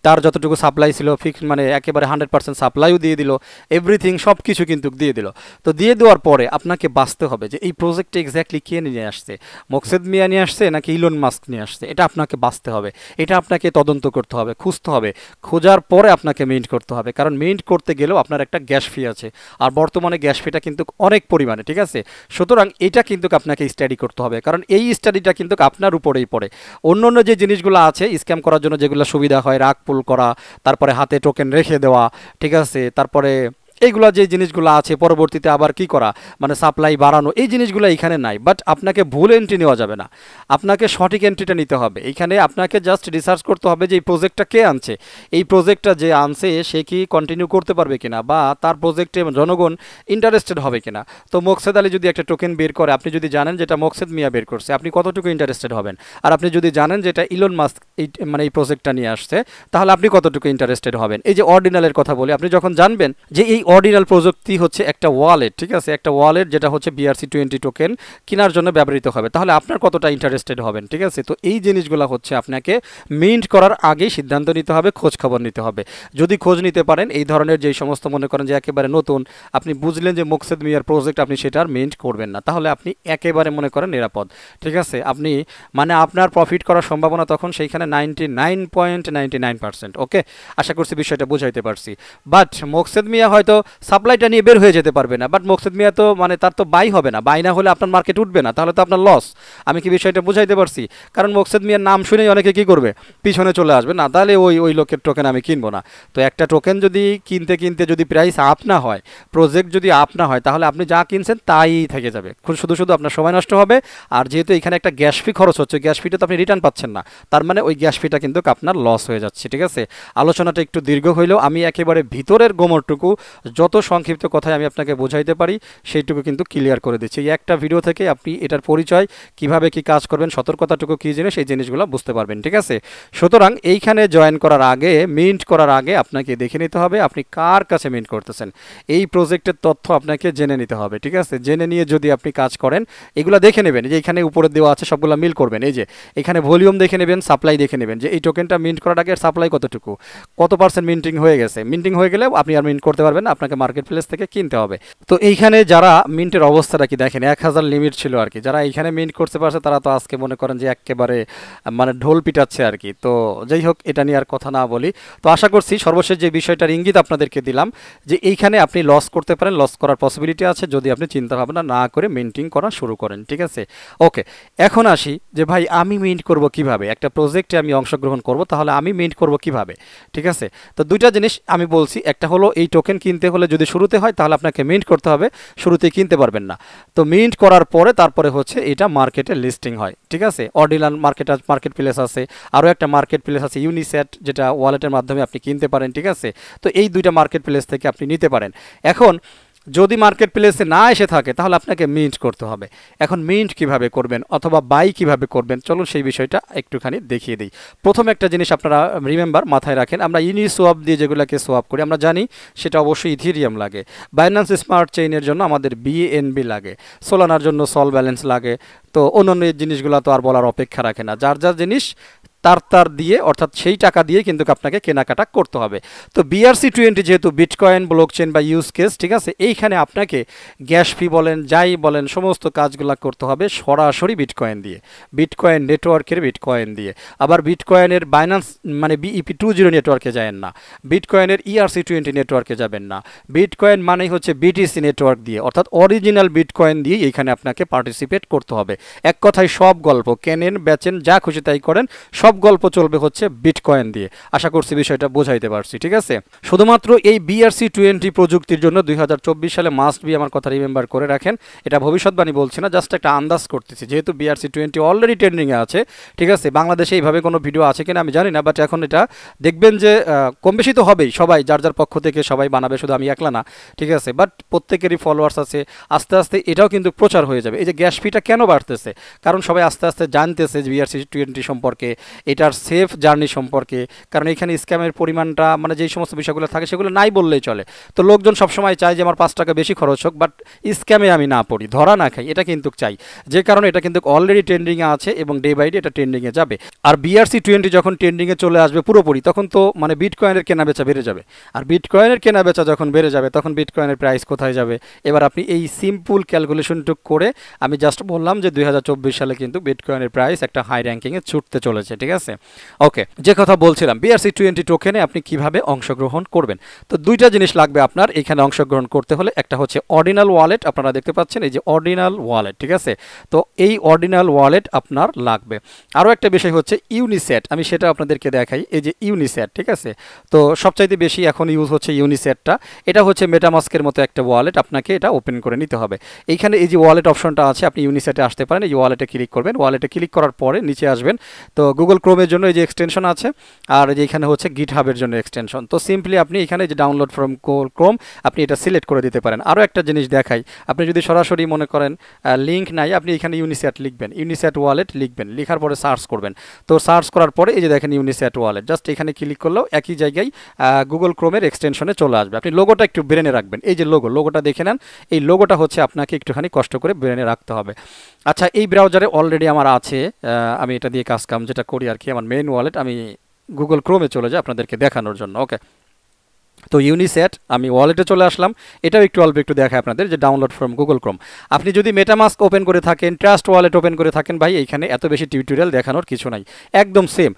[SPEAKER 1] তার যতটুকু সাপ্লাই ছিল ফিক্স মানে একেবারে 100% সাপ্লাইও দিয়ে দিল, এভরিথিং সব কিছু কিন্তু দিয়ে দিল। তো দিয়ে দেওয়ার পরে আপনাকে বাঁচতে হবে যে এই প্রজেক্টে এক্স্যাক্টলি কে নিয়ে আসছে, মোকসেদ মিয়া নিয়ে আসছে নাকি ইলন মাস্ক নিয়ে আসছে, এটা আপনাকে বাঁচতে হবে, এটা আপনাকে তদন্ত করতে হবে, খুঁজতে হবে, খোঁজার পরে আপনাকে মিন্ট করতে হবে। কারণ মিন্ট করতে গেলেও আপনার একটা গ্যাস ফি আছে, আর বর্তমানে গ্যাস ফিটা কিন্তু অনেক পরিমাণে, ঠিক আছে। সুতরাং এটা কিন্তু আপনাকে স্টাডি করতে হবে, কারণ এই স্টাডিটা কিন্তু আপনার উপরেই পড়ে। অন্য যে জিনিসগুলো আছে স্ক্যাম করার জন্য যেগুলো সুবিধা হয়, রাগ পুল করা, তারপরে হাতে টোকেন রেখে দেওয়া, ঠিক আছে, তারপরে এইগুলো যে জিনিসগুলো আছে পরবর্তীতে আবার কি করা মানে সাপ্লাই বাড়ানো, এই জিনিসগুলো এখানে নাই। বাট আপনাকে ভুল এন্ট্রি নেওয়া যাবে না, আপনাকে সঠিক এন্ট্রিটা নিতে হবে। এইখানে আপনাকে জাস্ট রিসার্চ করতে হবে যে এই প্রজেক্টটা কে আনছে, এই প্রজেক্টটা যে আনছে সে কি কন্টিনিউ করতে পারবে কিনা, বা তার প্রজেক্টে জনগণ ইন্টারেস্টেড হবে কিনা। তো মোকসেদ আলী যদি একটা টোকেন বের করে, আপনি যদি জানেন যেটা মোকসেদ মিয়া বের করছে, আপনি কতটুকু ইন্টারেস্টেড হবেন? আর আপনি যদি জানেন যেটা ইলন মাস্ক এই প্রজেক্টটা নিয়ে আসছে, তাহলে আপনি কতটুকু ইন্টারেস্টেড হবেন? এই যে অর্ডিনালের কথা বলি, আপনি যখন জানবেন যে এই অর্ডিনাল প্রযুক্তি হচ্ছে একটা ওয়ালেট, ঠিক আছে, একটা ওয়ালেট যেটা হচ্ছে BRC20 টোকেন কেনার জন্য ব্যবহৃত হবে, তাহলে আপনার কতটা ইন্টারেস্টেড হবেন, ঠিক আছে। তো এই জিনিসগুলো হচ্ছে আপনাকে মিন্ট করার আগেই সিদ্ধান্ত নিতে হবে, খোঁজ খবর নিতে হবে। যদি খোঁজ নিতে পারেন এই ধরনের যেই সমস্ত মনে করেন যে একেবারে নতুন, আপনি বুঝলেন যে মোকসেদ মিয়ার প্রজেক্ট, আপনি সেটার মিন্ট করবেন না, তাহলে আপনি একেবারে মনে করেন নিরাপদ, ঠিক আছে। আপনি মানে আপনার প্রফিট করার সম্ভাবনা তখন সেইখানে 99.99%। ওকে, আশা করছি বিষয়টা বুঝাইতে পারছি। বাট মোকসেদ মিয়া হয়তো সাপ্লাইটা নিয়ে বের হয়ে যেতে পারবে না। বাট মকসুদ মিয়া তো মানে তার তো বাই হবে না, বাই না হলে আপনার মার্কেট উঠবে না, তাহলে তো আপনার লস। আমি কি বিষয়টা বুঝাইতে পারছি? কারণ মকসুদ মিয়ার নাম শুনেই অনেকে কি করবে, পিছনে চলে আসবে, না তাহলে ওই লোকের টোকেন আমি কিনবো না। তো একটা টোকেন যদি কিনতে কিনতে যদি প্রাইস আপ না হয়, প্রজেক্ট যদি আপ না হয়, তাহলে আপনি যা কিনছেন তাই থেকে যাবে, শুধু শুধু আপনার সময় নষ্ট হবে। আর যেহেতু এখানে একটা গ্যাস ফি খরচ হচ্ছে, গ্যাস ফিটা তো আপনি রিটার্ন পাচ্ছেন না, তার মানে ওই গ্যাস ফিটা কিন্তু আপনার লস হয়ে যাচ্ছে। ঠিক আছে, আলোচনাটা একটু দীর্ঘ হইলেও আমি একেবারে ভিতরের গোমরটুকু যত সংক্ষিপ্ত কথায় আমি আপনাকে বোঝাইতে পারি সেইটুকু কিন্তু ক্লিয়ার করে দিচ্ছি। এই একটা ভিডিও থেকে আপনি এটার পরিচয়, কিভাবে কি কাজ করবেন, সতর্কতাটুকু কী জিনিস, এই জিনিসগুলো বুঝতে পারবেন। ঠিক আছে, সুতরাং এইখানে জয়েন করার আগে, মিন্ট করার আগে আপনাকে দেখে নিতে হবে আপনি কার কাছে মিন্ট করতেছেন। এই প্রজেক্টের তথ্য আপনাকে জেনে নিতে হবে। ঠিক আছে, জেনে নিয়ে যদি আপনি কাজ করেন, এগুলো দেখে নেবেন যে এখানে উপরে দেওয়া আছে সবগুলো মিল করবেন। এই যে এখানে ভলিউম দেখে নেবেন, সাপ্লাই দেখে নেবেন যে এই টোকেনটা মিন্ট করার আগে সাপ্লাই কতটুকু, কত পার্সেন্ট মিন্টিং হয়ে গেছে। মিন্টিং হয়ে গেলে আপনি আর মিন্ট করতে পারবেন না, আপনাকে মার্কেট প্লেস থেকে কিনতে হবে। তো এইখানে যারা মিন্টের অবস্থাটা কি দেখেন, 1000 লিমিট ছিল আর কি, যারা এইখানে মিন্ট করতে পারছে তারা তো আজকে মনে করেন যে একেবারে মানে ঢোল পিটাচ্ছে আর কি। তো যাই হোক, এটা নিয়ে আর কথা না বলি। তো আশা করছি সর্বশেষ যে বিষয়টার ইঙ্গিত আপনাদেরকে দিলাম যে এইখানে আপনি লস করতে পারেন, লস করার পসিবিলিটি আছে যদি আপনি চিন্তা ভাবনা না করে মিন্টিং করা শুরু করেন। ঠিক আছে, ওকে। এখন আসি যে ভাই আমি মিন্ট করব কিভাবে, একটা প্রজেক্টে আমি অংশগ্রহণ করব, তাহলে আমি মিন্ট করব কিভাবে। ঠিক আছে, তো দুইটা জিনিস আমি বলছি, একটা হলো এই টোকেন কিনতে হলে যদি শুরুতে হয় তাহলে আপনাকে মিন্ট করতে হবে, শুরুতেই কিনতে পারবেন না। তো মিন্ট করার পরে তারপরে হচ্ছে এটা মার্কেটে লিস্টিং হয়। ঠিক আছে, অর্ডিনাল মার্কেট প্লেস আছে, আরও একটা মার্কেট প্লেস আছে ইউনিসেট, যেটা ওয়ালেটের মাধ্যমে আপনি কিনতে পারেন। ঠিক আছে, তো এই দুইটা মার্কেট প্লেস থেকে আপনি নিতে পারেন। এখন যদি মার্কেট প্লেসে না এসে থাকে তাহলে আপনাকে মিন্ট করতে হবে। এখন মিন্ট কিভাবে করবেন অথবা বাই কিভাবে করবেন, চলুন সেই বিষয়টা একটুখানি দেখিয়ে দিই। প্রথম একটা জিনিস আপনারা রিমেম্বার, মাথায় রাখেন, আমরা ইউনিসোয়াপ দিয়ে যেগুলোকে সোয়াপ করি আমরা জানি সেটা অবশ্যই ইথেরিয়াম লাগে, বাইন্যান্স স্মার্ট চেইনের জন্য আমাদের বিএনবি লাগে, সোলানার জন্য সল ব্যালেন্স লাগে। তো অন্যান্য জিনিসগুলো তো আর বলার অপেক্ষা রাখে না, যার যার জিনিস তার দিয়ে, অর্থাৎ সেই টাকা দিয়ে কিন্তু আপনাকে কেনাকাটা করতে হবে। তো BRC20 যেহেতু বিটকয়েন ব্লকচেন বা ইউজ কেস, ঠিক আছে, এইখানে আপনাকে গ্যাস ফি বলেন যাই বলেন সমস্ত কাজগুলো করতে হবে সরাসরি বিটকয়েন দিয়ে, বিটকয়েন নেটওয়ার্কের বিটকয়েন দিয়ে। আবার বিটকয়েনের বাইন্যান্স মানে BEP20 নেটওয়ার্কে যাবেন না, বিটকয়েনের ERC20 নেটওয়ার্কে যাবেন না, বিটকয়েন মানেই হচ্ছে BTC নেটওয়ার্ক দিয়ে, অর্থাৎ অরিজিনাল বিটকয়েন দিয়ে এইখানে আপনাকে পার্টিসিপেট করতে হবে। এক কথায় সব গল্প কেনেন বেচেন যা খুশি তাই করেন, সব গল্প চলবে হচ্ছে বিটকয়েন দিয়ে। আশা করছি বিষয়টা বোঝাইতে পারছি। ঠিক আছে, শুধুমাত্র এই BRC20 প্রযুক্তির জন্য 2024 সালে মাস্ট বি, আমার কথা রিমেম্বার করে রাখেন, এটা ভবিষ্যৎবাণী বলছি না, জাস্ট একটা আন্দাজ করতেছি, যেহেতু BRC20 অলরেডি ট্রেন্ডিংয়ে আছে। ঠিক আছে, বাংলাদেশে এইভাবে কোনো ভিডিও আছে কিনা আমি জানি না, বাট এখন এটা দেখবেন যে কম বেশি তো হবেই, সবাই যার যার পক্ষ থেকে সবাই বানাবে, শুধু আমি একলা না। ঠিক আছে, বাট প্রত্যেকেরই ফলোয়ার্স আছে, আস্তে আস্তে এটাও কিন্তু প্রচার হয়ে যাবে। এই যে গ্যাস ফিটা কেন বাড়তেছে, কারণ সবাই আস্তে আস্তে জানতেছে যে BRC20 সম্পর্কে, এটার সেফ জার্নি সম্পর্কে, কারণ এখানে স্ক্যামের পরিমাণটা মানে যেই সমস্ত বিষয়গুলো থাকে সেগুলো নাই বললেই চলে। তো লোকজন সবসময় চায় যে আমার 5 টাকা বেশি খরচ হোক, বাট স্ক্যামে আমি না পড়ি, ধরা না খাই, এটা কিন্তু চাই। যে কারণে এটা কিন্তু অলরেডি ট্রেন্ডিংয়ে আছে এবং ডে বাই ডে এটা ট্রেন্ডিংয়ে যাবে। আর BRC20 যখন ট্রেন্ডিংয়ে চলে আসবে পুরোপুরি, তখন তো মানে বিটকয়েনের কেনা বেচা বেড়ে যাবে। আর বিটকয়েনের কেনা বেচা যখন বেড়ে যাবে তখন বিটকয়েনের প্রাইস কোথায় যাবে। এবার আপনি এই সিম্পল ক্যালকুলেশনটুক করে আমি জাস্ট বললাম যে 2024 সালে কিন্তু বিটকয়েনের প্রাইস একটা হাই র্যাঙ্কিংয়ে ছুটতে চলেছে। ঠিক আছে, ওকে, যে কথা বলছিলাম BRC20 টোকেনে আপনি কিভাবে অংশগ্রহণ করবেন। তো দুইটা জিনিস লাগবে আপনার এখানে অংশগ্রহণ করতে হলে, একটা হচ্ছে অর্ডিনাল ওয়ালেট, আপনারা দেখতে পাচ্ছেন এই যে অর্ডিনাল ওয়ালেট। ঠিক আছে, তো এই অর্ডিনাল ওয়ালেট আপনার লাগবে। আরও একটা বিষয় হচ্ছে ইউনিসেট, আমি সেটা আপনাদেরকে দেখাই, এই যে ইউনিসেট। ঠিক আছে, তো সবচাইতে বেশি এখন ইউজ হচ্ছে ইউনিসেটটা, এটা হচ্ছে মেটামাস্কের মতো একটা ওয়ালেট, আপনাকে এটা ওপেন করে নিতে হবে। এইখানে এই যে ওয়ালেট অপশনটা আছে, আপনি ইউনিসেটে আসতে পারেন, এই ওয়ালেটে ক্লিক করবেন, ওয়ালেটে ক্লিক করার পরে নিচে আসবেন, তো গুগল ক্রোমের জন্য এই যে এক্সটেনশন আছে, আর যে এখানে হচ্ছে গিটহাবের জন্য এক্সটেনশন। তো সিম্পলি আপনি এখানে যে ডাউনলোড ফ্রম ক্রোম আপনি এটা সিলেক্ট করে দিতে পারেন। আরও একটা জিনিস দেখাই, আপনি যদি সরাসরি মনে করেন লিঙ্ক নাই, আপনি এখানে ইউনিসেট লিখবেন, ইউনিসেট ওয়ালেট লিখবেন, লেখার পরে সার্চ করবেন। তো সার্চ করার পরে এই যে দেখেন ইউনিসেট ওয়ালেট, জাস্ট এখানে ক্লিক করলেও একই জায়গায় গুগল ক্রোমের এক্সটেনশনে চলে আসবে। আপনি লোগোটা একটু ব্রেনে রাখবেন, এই যে লোগোটা দেখে নেন, এই লোগোটা হচ্ছে আপনাকে একটুখানি কষ্ট করে ব্রেনে রাখতে হবে। আচ্ছা, এই ব্রাউজারে অলরেডি আমার আছে, আমি এটা দিয়ে কাজ কাম যেটা করি আর কি, আমার মেইন ওয়ালেট, আমি গুগল ক্রোমে চলে যাই আপনাদেরকে দেখানোর জন্য। ওকে, তো ইউনিসেট আমি ওয়ালেটে চলে আসলাম। এটাও অল্প একটু দেখায় আপনাদের যে ডাউনলোড ফ্রম গুগল ক্রোম। আপনি যদি মেটামাস্ক ওপেন করে থাকেন, ট্রাস্ট ওয়ালেট ওপেন করে থাকেন, ভাই এইখানে এত বেশি টিউটোরিয়াল দেখানোর কিছু নাই, একদম সেম।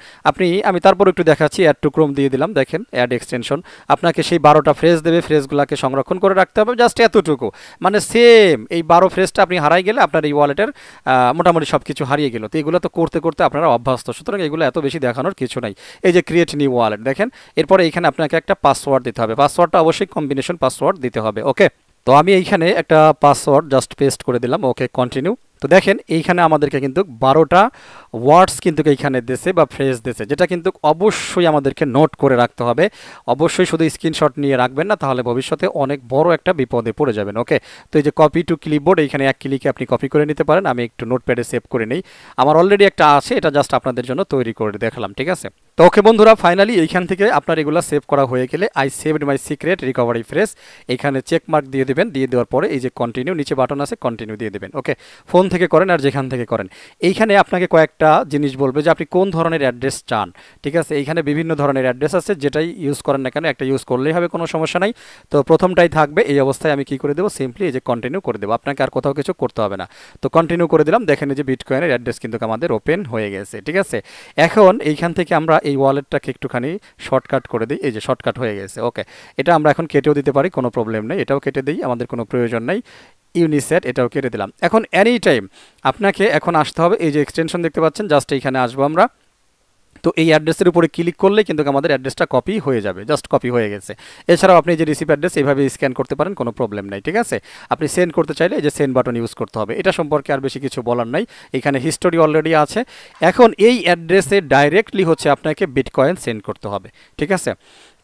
[SPEAKER 1] আমি তারপর একটু দেখাচ্ছি, অ্যাড টু ক্রোম দিয়ে দিলাম, দেখেন অ্যাড এক্সটেনশন। আপনাকে সেই 12টা ফ্রেজ দেবে, ফ্রেজগুলোকে সংরক্ষণ করে রাখতে হবে, জাস্ট এতটুকু, মানে সেম এই 12 ফ্রেজটা আপনি হারাই গেলে আপনার এই ওয়ালেটের মোটামুটি সব কিছু হারিয়ে গেল। তো এগুলো তো করতে করতে আপনারা অভ্যস্ত, সুতরাং এগুলো এত বেশি দেখানোর কিছু নাই। এই যে ক্রিয়েট নিউ ওয়ালেট দেখেন, এরপরে এইখানে আপনাকে একটা পাসওয়ার্ড দিতে হবে, পাসওয়ার্ডটা অবশ্যই কম্বিনেশন পাসওয়ার্ড দিতে হবে। ওকে, তো আমি এইখানে একটা পাসওয়ার্ড জাস্ট পেস্ট করে দিলাম। ওকে, কন্টিনিউ। তো দেখেন এইখানে আমাদেরকে কিন্তু 12টা ওয়ার্ডস কিন্তু এইখানে দিয়েছে বা ফ্রেজ দিয়েছে, যেটা কিন্তু অবশ্যই আমাদেরকে নোট করে রাখতে হবে। অবশ্যই শুধু স্ক্রিনশট নিয়ে রাখবেন না, তাহলে ভবিষ্যতে অনেক বড় একটা বিপদে পড়ে যাবেন। ওকে, তো এই যে কপি টু ক্লিপবোর্ড, এইখানে এক ক্লিকে আপনি কপি করে নিতে পারেন। আমি একটু নোটপ্যাডে সেভ করে নেই, আমার অলরেডি একটা আছে, এটা জাস্ট আপনাদের জন্য তৈরি করে দেখালাম, ঠিক আছে। তো ওকে বন্ধুরা, ফাইনালি এইখান থেকে আপনার এগুলো সেভ করা হয়ে গেলে I saved my secret recovery phrase, এখানে চেক মার্ক দিয়ে দেবেন। দিয়ে দেওয়ার পরে এই যে কন্টিনিউ, নিচে বাটন আছে, কন্টিনিউ দিয়ে দেবেন। ওকে, ফোন থেকে করেন আর যেখান থেকে করেন, এইখানে আপনাকে কয়েকটা জিনিস বলবে যে আপনি কোন ধরনের অ্যাড্রেস চান, ঠিক আছে। এইখানে বিভিন্ন ধরনের অ্যাড্রেস আছে, যেটাই ইউজ করেন না কেন একটা ইউজ করলেই হবে, কোনো সমস্যা নাই। তো প্রথমটাই থাকবে, এই অবস্থায় আমি কি করে দেবো, সিম্পলি এই যে কন্টিনিউ করে দেবো, আপনাকে আর কোথাও কিছু করতে হবে না। তো কন্টিনিউ করে দিলাম, দেখেন এই যে বিটকয়েনের অ্যাড্রেস কিন্তু আমাদের ওপেন হয়ে গেছে, ঠিক আছে। এখন এইখান থেকে আমরা এই ওয়ালেটটাকে একটুখানি শর্টকাট করে দিই, এই যে শর্টকাট হয়ে গেছে। ওকে, এটা আমরা এখন কেটেও দিতে পারি, কোনো প্রবলেম নেই, এটাও কেটে দিই, আমাদের কোনো প্রয়োজন নেই। ইউনিসেট এটাও কেটে দিলাম। এখন এনি টাইম আপনাকে এখন আসতে হবে, এই যে এক্সটেনশন দেখতে পাচ্ছেন, জাস্ট এইখানে আসবো আমরা। তো এই অ্যাড্রেসের উপরে ক্লিক করলে কিন্তু আমাদের অ্যাড্রেসটা কপি হয়ে যাবে, জাস্ট কপি হয়ে গেছে। এছাড়াও আপনি যে রিসিভ অ্যাড্রেস এইভাবে স্ক্যান করতে পারেন, কোনো প্রবলেম নাই, ঠিক আছে। আপনি সেন্ড করতে চাইলে এই যে সেন্ড বাটন ইউজ করতে হবে, এটা সম্পর্কে আর বেশি কিছু বলার নাই, এখানে হিস্টোরি অলরেডি আছে। এখন এই অ্যাড্রেসে ডাইরেক্টলি হচ্ছে আপনাকে বিটকয়েন সেন্ড করতে হবে, ঠিক আছে।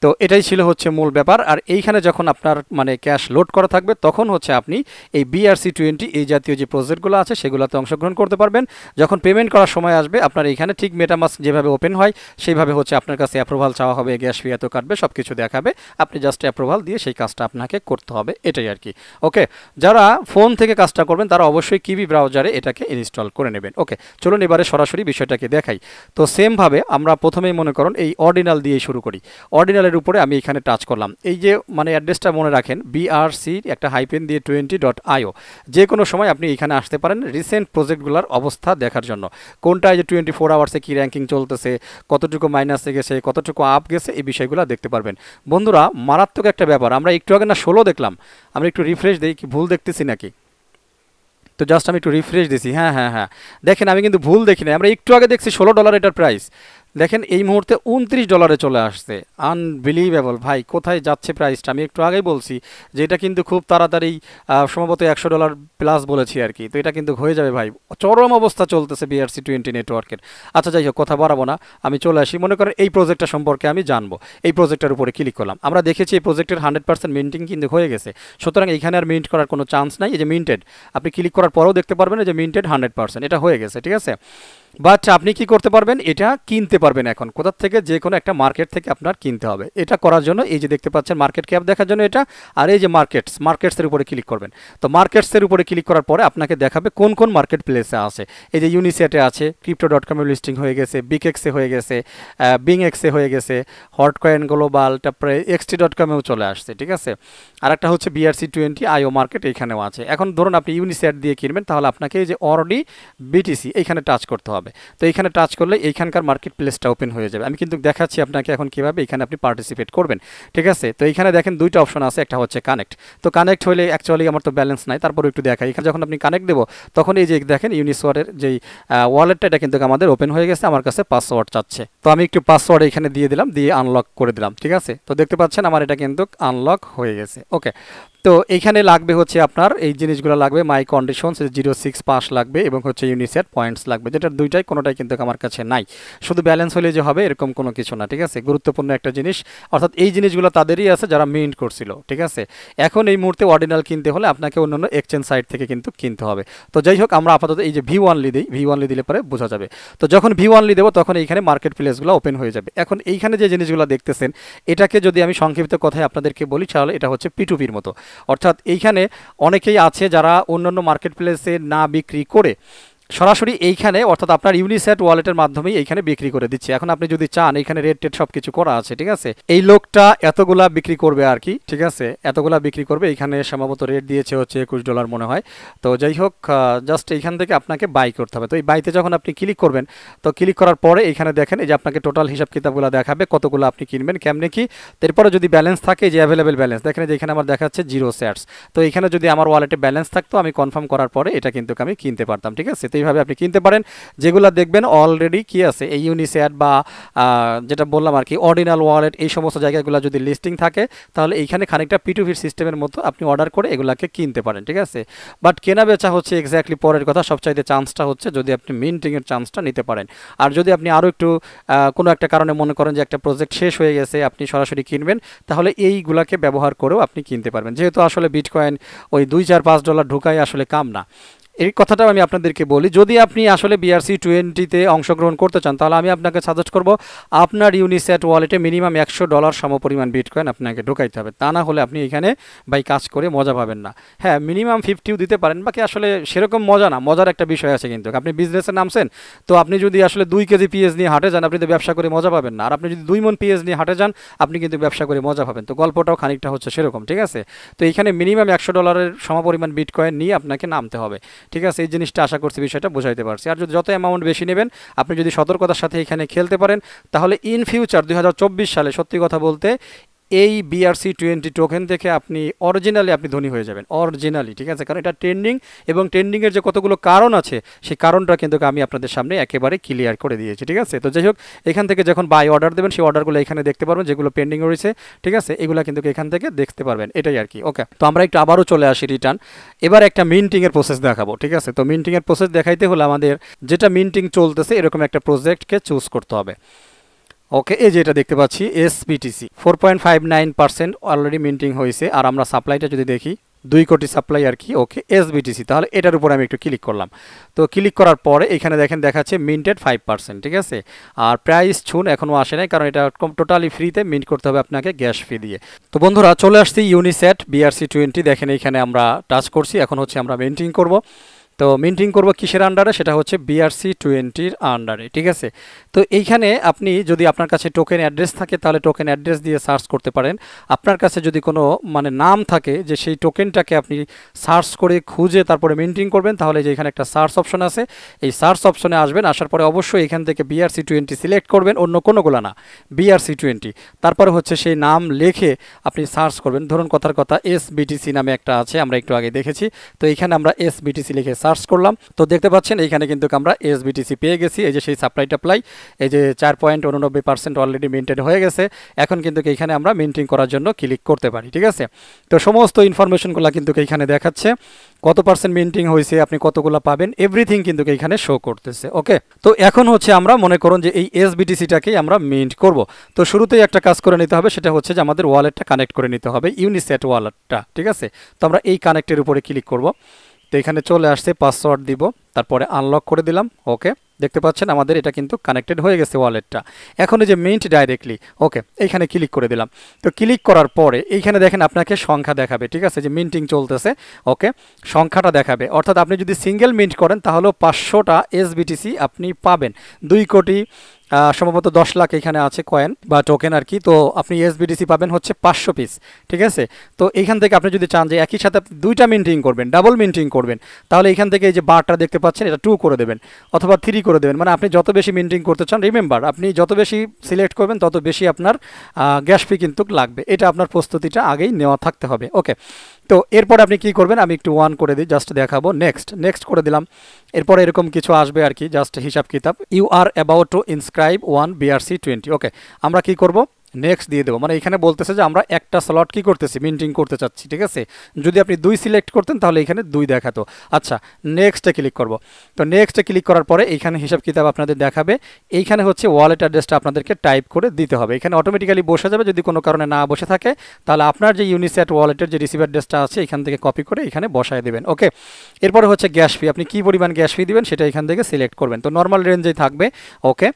[SPEAKER 1] তো এটাই ছিল হচ্ছে মূল ব্যাপার। আর এইখানে যখন আপনার মানে ক্যাশ লোড করা থাকবে, তখন হচ্ছে আপনি এই BRC20 এই জাতীয় যে প্রজেক্টগুলো আছে সেগুলোতে অংশগ্রহণ করতে পারবেন। যখন পেমেন্ট করার সময় আসবে, আপনার এইখানে ঠিক মেটামাস্ক যেভাবে ওপেন হয় সেইভাবে হচ্ছে আপনার কাছে অ্যাপ্রুভাল চাওয়া হবে, গ্যাস ফি এত কাটবে, সব কিছু দেখাবে, আপনি জাস্ট অ্যাপ্রুভাল দিয়ে সেই কাজটা আপনাকে করতে হবে, এটাই আর কি। ওকে, যারা ফোন থেকে কাজটা করবেন তারা অবশ্যই কিবি ব্রাউজারে এটাকে ইনস্টল করে নেবেন। ওকে, চলুন এবারে সরাসরি বিষয়টাকে দেখাই। তো সেমভাবে আমরা প্রথমেই মনে করুন এই অর্ডিনাল দিয়ে শুরু করি। অর্ডিনাল উপরে আমি এখানে টাচ করলাম, এই যে মানে অ্যাড্রেসটা মনে রাখেন, BRC একটা হাইপেন দিয়ে 20.io। যে কোনো সময় আপনি এখানে আসতে পারেন রিসেন্ট প্রজেক্টগুলোর অবস্থা দেখার জন্য, কোনটা এই যে 24 আওয়ার্সে কী র্যাঙ্কিং চলতেছে, কতটুকু মাইনাসে গেছে, কতটুকু আপ গেছে, এই বিষয়গুলো দেখতে পারবেন। বন্ধুরা মারাত্মক একটা ব্যাপার, আমরা একটু আগে না 16 দেখলাম, আমরা একটু রিফ্রেশ দিই, কি ভুল দেখতেছি নাকি? তো জাস্ট আমি একটু রিফ্রেশ দিছি, হ্যাঁ হ্যাঁ হ্যাঁ, দেখেন আমি কিন্তু ভুল দেখি না, আমরা একটু আগে দেখছি $16 এটার প্রাইস, দেখেন এই মুহূর্তে $29 চলে আসছে। আনবিলিভেবল ভাই, কোথায় যাচ্ছে প্রাইসটা? আমি একটু আগেই বলছি যে এটা কিন্তু খুব তাড়াতাড়ি সম্ভবত $100 প্লাস বলেছি আর কি, তো এটা কিন্তু হয়ে যাবে ভাই, চরম অবস্থা চলতেছে BRC20 নেটওয়ার্কের। আচ্ছা যাই হোক, কথা বাড়াবো না, আমি চলে আসি। মনে করেন এই প্রজেক্টটা সম্পর্কে আমি জানবো, এই প্রজেক্টের উপরে ক্লিক করলাম, আমরা দেখেছি এই প্রজেক্টের 100% মিন্টিং কিন্তু হয়ে গেছে, সুতরাং এখানে আর মিন্ট করার কোনো চান্স নাই। এই যে মিন্টেড, আপনি ক্লিক করার পরেও দেখতে পারবেন যে মিন্টেড 100%, এটা হয়ে গেছে, ঠিক আছে। বাট আপনি কি করতে পারবেন, এটা কিনতে পারবেন এখন কোথা থেকে, যে কোনো একটা মার্কেট থেকে আপনার কিনতে হবে। এটা করার জন্য এই যে দেখতে পাচ্ছেন মার্কেট ক্যাপ দেখার জন্য এটা, আর এই যে মার্কেটসের উপরে ক্লিক করবেন। তো মার্কেটসের উপরে ক্লিক করার পরে আপনাকে দেখাবে কোন কোন মার্কেট প্লেসে আছে। এই যে ইউনিসেটে আছে, Crypto.com এ লিস্টিং হয়ে গেছে, বিকেক্সে হয়ে গেছে, বিংএক্সে হয়ে গেছে, হটকয়েন গ্লোবাল, তারপরে XT.com এও চলে আসছে, ঠিক আছে। আর একটা হচ্ছে BRC20 IO মার্কেট, এইখানেও আছে। এখন ধরুন আপনি ইউনিসেট দিয়ে কিনবেন, তাহলে আপনাকে এই যে অরডি BTC এইখানে টাচ করতে হবে। তো এইখানে টাচ করলে এইখানকার মার্কেট প্লেসটা ওপেন হয়ে যাবে। আমি কিন্তু দেখাচ্ছি আপনাকে এখন কীভাবে এখানে আপনি পার্টিসিপেট করবেন, ঠিক আছে। তো এইখানে দেখেন দুইটা অপশন আছে, একটা হচ্ছে কানেক্ট। তো কানেক্ট হলে অ্যাকচুয়ালি আমার তো ব্যালেন্স নাই, তারপর একটু দেখাই। এখানে যখন আপনি কানেক্ট দেবো, তখন এই যে দেখেন ইউনিসোয়ারের যেই ওয়ালেটটা, এটা কিন্তু আমাদের ওপেন হয়ে গেছে, আমার কাছে পাসওয়ার্ড চাচ্ছে। তো আমি একটু পাসওয়ার্ড এখানে দিয়ে দিলাম, দিয়ে আনলক করে দিলাম, ঠিক আছে। তো দেখতে পাচ্ছেন আমার এটা কিন্তু আনলক হয়ে গেছে। ওকে, তো এইখানে লাগবে হচ্ছে আপনার এই জিনিসগুলো লাগবে, মাই কন্ডিশনস 06 পাস লাগবে, এবং হচ্ছে ইউনিসেট পয়েন্টস লাগবে, যেটার দুইটাই কোনোটাই কিন্তু আমার কাছে নাই। শুধু ব্যালেন্স হলে যে হবে এরকম কোনো কিছু না, ঠিক আছে। গুরুত্বপূর্ণ একটা জিনিস, অর্থাৎ এই জিনিসগুলো তাদেরই আছে যারা মিন্ট করছিল, ঠিক আছে। এখন এই মুহূর্তে অর্ডিনাল কিনতে হলে আপনাকে অন্যান্য এক্সচেঞ্জ সাইট থেকে কিন্তু কিনতে হবে। তো যাই হোক, আমরা আপাতত এই যে V1লি দিই, V1লি দিলে পরে বোঝা যাবে। তো যখন V1লি দেবো, তখন এইখানে মার্কেট প্লেসগুলো ওপেন হয়ে যাবে। এখন এইখানে যে জিনিসগুলো দেখতেছেন, এটাকে যদি আমি সংক্ষিপ্ত কথায় আপনাদেরকে বলি, তাহলে এটা হচ্ছে P2Pর মতো। অর্থাৎ এইখানে অনেকেই আছে যারা অন্যান্য মার্কেট প্লেসে না বিক্রি করে সরাসরি এইখানে অর্থাৎ আপনার ইউনিসেট ওয়ালেটের মাধ্যমেই এইখানে বিক্রি করে দিচ্ছে। এখন আপনি যদি চান এইখানে রেট টেট সব কিছু করা আছে, ঠিক আছে। এই লোকটা এতগুলা বিক্রি করবে আর কি, ঠিক আছে, এতগুলা বিক্রি করবে। এইখানে সম্ভবত রেট দিয়েছে হচ্ছে $21 মনে হয়। তো যাই হোক, জাস্ট এইখান থেকে আপনাকে বাই করতে হবে। তো এই বাইতে যখন আপনি ক্লিক করবেন, তো ক্লিক করার পরে এইখানে দেখেন এই যে আপনাকে টোটাল হিসাব কিতাবগুলো দেখাবে, কতগুলো আপনি কিনবেন, কেমনে কি। তারপরে যদি ব্যালেন্স থাকে, যে অ্যাভেলেবেল ব্যালেন্স দেখেন যে এখানে আমার দেখাচ্ছে 0 স্যাটস। তো এখানে যদি আমার ওয়ালেটে ব্যালেন্স থাকতো, আমি কনফার্ম করার পরে এটা কিন্তু আমি কিনতে পারতাম, ঠিক আছে। তো এইভাবে আপনি কিনতে পারেন। যেগুলো দেখবেন অলরেডি কি আছে, এই ইউনিসেট বা যেটা বললাম আর কি অর্ডিনাল ওয়ালেট, এই সমস্ত জায়গাগুলো যদি লিস্টিং থাকে, তাহলে এইখানে খানিকটা P2P সিস্টেমের মতো আপনি অর্ডার করে এগুলাকে কিনতে পারেন, ঠিক আছে। বাট কেনা বেচা হচ্ছে এক্স্যাক্টলি পরের কথা। সবচাইতে চান্সটা হচ্ছে যদি আপনি মিন্টিংয়ের চান্সটা নিতে পারেন। আর যদি আপনি আরও একটু কোনো একটা কারণে মনে করেন যে একটা প্রজেক্ট শেষ হয়ে গেছে, আপনি সরাসরি কিনবেন, তাহলে এইগুলাকে ব্যবহার করেও আপনি কিনতে পারবেন। যেহেতু আসলে বিটকয়েন ওই $2, $4, 5 ঢুকাই আসলে কাম না। এই কথাটাও আমি আপনাদেরকে বলি, যদি আপনি আসলে BRC-20-তে অংশগ্রহণ করতে চান, তাহলে আমি আপনাকে সাজেস্ট করব আপনার ইউনিসেট ওয়ালেটে মিনিমাম $100 সমপরিমাণ বিটকয়েন আপনাকে ঢোকাইতে হবে। তা না হলে আপনি এখানে ভাই কাজ করে মজা পাবেন না। হ্যাঁ, মিনিমাম 50ও দিতে পারেন, বাকি আসলে সেরকম মজা না। মজার একটা বিষয় আছে কিন্তু, আপনি বিজনেসে নামছেন, তো আপনি যদি আসলে 2 কেজি পেঁয়াজ নিয়ে হাটে যান, আপনি তো ব্যবসা করে মজা পাবেন না। আর আপনি যদি 2 মণ পেঁয়াজ নিয়ে হাটে যান, আপনি কিন্তু ব্যবসা করে মজা পাবেন। তো গল্পটাও খানিকটা হচ্ছে সেরকম, ঠিক আছে। তো এখানে মিনিমাম $100 সমপরিমাণ বিটকয়েন নিয়ে আপনাকে নামতে হবে, ঠিক আছে। এই জিনিসটা আশা করছি বিষয়টা বোঝাইতে পারছি। আর যদি যত অ্যামাউন্ট বেশি নেবেন, আপনি যদি সতর্কতার সাথে এখানে খেলতে পারেন, তাহলে ইন ফিউচার 2024 সালে সত্যি কথা বলতে এই BRC-20 টোকেন থেকে আপনি অরিজিনালি আপনি ধনী হয়ে যাবেন, অরিজিনালি, ঠিক আছে। কারণ এটা ট্রেন্ডিং, এবং ট্রেন্ডিংয়ের যে কতগুলো কারণ আছে, সেই কারণটা কিন্তু আমি আপনাদের সামনে একেবারে ক্লিয়ার করে দিয়েছি, ঠিক আছে। তো যাই হোক, এখান থেকে যখন বাই অর্ডার দেবেন, সেই অর্ডারগুলো এখানে দেখতে পারবেন, যেগুলো পেন্ডিং রয়েছে, ঠিক আছে, এগুলো কিন্তু এখান থেকে দেখতে পারবেন। এটাই আর কি। ওকে, তো আমরা একটু আবারও চলে আসি রিটার্ন। এবার একটা মিন্টিংয়ের প্রসেস দেখাবো, ঠিক আছে। তো মিন্টিংয়ের প্রসেস দেখাইতে হলে আমাদের যেটা মিন্টিং চলতেছে এরকম একটা প্রজেক্টকে চুজ করতে হবে। ওকে, এই যে এটা দেখতে পাচ্ছি SBTC 4.59% অলরেডি মিন্টিং হয়েছে। আর আমরা সাপ্লাইটা যদি দেখি, 2 কোটি সাপ্লাই আর কি। ওকে, SBTC, তাহলে এটার উপর আমি একটু ক্লিক করলাম। তো ক্লিক করার পরে এখানে দেখেন দেখাচ্ছে মিন্টেড 5%, ঠিক আছে। আর প্রাইস ছুন এখনও আসে নাই, কারণ এটা টোটালি ফ্রিতে মিন্ট করতে হবে আপনাকে গ্যাস ফি দিয়ে। তো বন্ধুরা, চলে আসছি ইউনিসেট BRC-20। দেখেন এইখানে আমরা টাচ করছি। এখন হচ্ছে আমরা মিন্টিং করব। তো মিন্টিং করব কিসের আন্ডারে, সেটা হচ্ছে BRC-20-র আন্ডারে, ঠিক আছে। তো এইখানে আপনি যদি আপনার কাছে টোকেন অ্যাড্রেস থাকে, তাহলে টোকেন অ্যাড্রেস দিয়ে সার্চ করতে পারেন। আপনার কাছে যদি কোনো মানে নাম থাকে যে সেই টোকেনটাকে আপনি সার্চ করে খুঁজে তারপরে মিন্টিং করবেন, তাহলে যে এখানে একটা সার্চ অপশন আছে, এই সার্চ অপশনে আসবেন। আসার পরে অবশ্যই এখান থেকে BRC-20 সিলেক্ট করবেন, অন্য কোনোগুলো না, BRC-20। তারপরে হচ্ছে সেই নাম লিখে আপনি সার্চ করবেন। ধরুন কথার কথা SBTC নামে একটা আছে, আমরা একটু আগে দেখেছি। তো এইখানে আমরা SBTC লিখে সার্চ করলাম। তো দেখতে পাচ্ছেন এইখানে কিন্তু আমরা SBTC পেয়ে গেছি। এই যে সেই সাপ্লাই টাপ্লাই, এই যে 4.89% অলরেডি মিন্টেড হয়ে গেছে। এখন কিন্তু এইখানে আমরা মিন্টিং করার জন্য ক্লিক করতে পারি, ঠিক আছে। তো সমস্ত ইনফরমেশনগুলো কিন্তু এইখানে দেখাচ্ছে, কত পার্সেন্ট মিন্টিং হয়েছে, আপনি কতগুলো পাবেন, এভরিথিং কিন্তু এইখানে শো করতেছে। ওকে, তো এখন হচ্ছে আমরা মনে করুন যে এই SBTC-টাকেই আমরা মিন্ট করব। তো শুরুতেই একটা কাজ করে নিতে হবে, সেটা হচ্ছে যে আমাদের ওয়ালেটটা কানেক্ট করে নিতে হবে, ইউনিসেট ওয়ালেটটা, ঠিক আছে। তো আমরা এই কানেক্টের উপরে ক্লিক করব। তো এখানে চলে আসছে, পাসওয়ার্ড দিব, তারপরে আনলক করে দিলাম। ওকে, দেখতে পাচ্ছেন আমাদের এটা কিন্তু কানেক্টেড হয়ে গেছে ওয়ালেটটা। এখন এই যে মিন্ট ডাইরেক্টলি, ওকে, এইখানে ক্লিক করে দিলাম। তো ক্লিক করার পরে এইখানে দেখেন আপনাকে সংখ্যা দেখাবে, ঠিক আছে, যে মিন্টিং চলতেছে। ওকে, সংখ্যাটা দেখাবে, অর্থাৎ আপনি যদি সিঙ্গেল মিন্ট করেন তাহলেও 500টা SBTC আপনি পাবেন। 2 কোটি সম্ভবত 10 লাখ এখানে আছে কয়েন বা টোকেন আর কি। তো আপনি SBTC পাবেন হচ্ছে 500 পিস, ঠিক আছে। তো এইখান থেকে আপনি যদি চান যে একই সাথে আপনি 2টা মিন্টিং করবেন, ডাবল মিন্টিং করবেন, তাহলে এইখান থেকে এই যে বারটা দেখতে পাচ্ছেন, এটা 2 করে দেবেন অথবা 3 করে দেবেন। মানে আপনি যত বেশি মিন্টিং করতে চান, রিমেম্বার, আপনি যত বেশি সিলেক্ট করবেন তত বেশি আপনার গ্যাস ফি কিন্তু লাগবে। এটা আপনার প্রস্তুতিটা আগেই নেওয়া থাকতে হবে। ওকে, তো এরপরে আপনি কি করবেন, আমি একটু 1 করে দিই, জাস্ট দেখাবো। নেক্সট করে দিলাম। এরপরে এরকম কিছু আসবে আর কি, জাস্ট হিসাব কিতাব, you are about to inscribe 1 BRC-20। Okay, আমরা কি করব, নেক্সট দিয়ে দেবো। মানে এখানে বলতেছে যে আমরা একটা স্লট কি করতেছি, মিন্টিং করতে চাচ্ছি, ঠিক আছে। যদি আপনি 2 সিলেক্ট করতেন তাহলে এখানে 2 দেখাতো। আচ্ছা, নেক্সটে ক্লিক করব। তো নেক্সটে ক্লিক করার পরে এইখানে হিসাব কিতাব আপনাদের দেখাবে। এইখানে হচ্ছে ওয়ালেট অ্যাড্রেসটা আপনাদেরকে টাইপ করে দিতে হবে। এখানে অটোমেটিক্যালি বসে যাবে, যদি কোনো কারণে না বসে থাকে তাহলে আপনার যে ইউনিসেট ওয়ালেটের যে রিসিভ অ্যাড্রেসটা আছে এখান থেকে কপি করে এখানে বসায় দেবেন। ওকে, এরপরে হচ্ছে গ্যাস ফি, আপনি কী পরিমাণ গ্যাস ফি দিবেন সেটা এখান থেকে সিলেক্ট করবেন। তো নর্মাল রেঞ্জেই থাকবে। ওকে,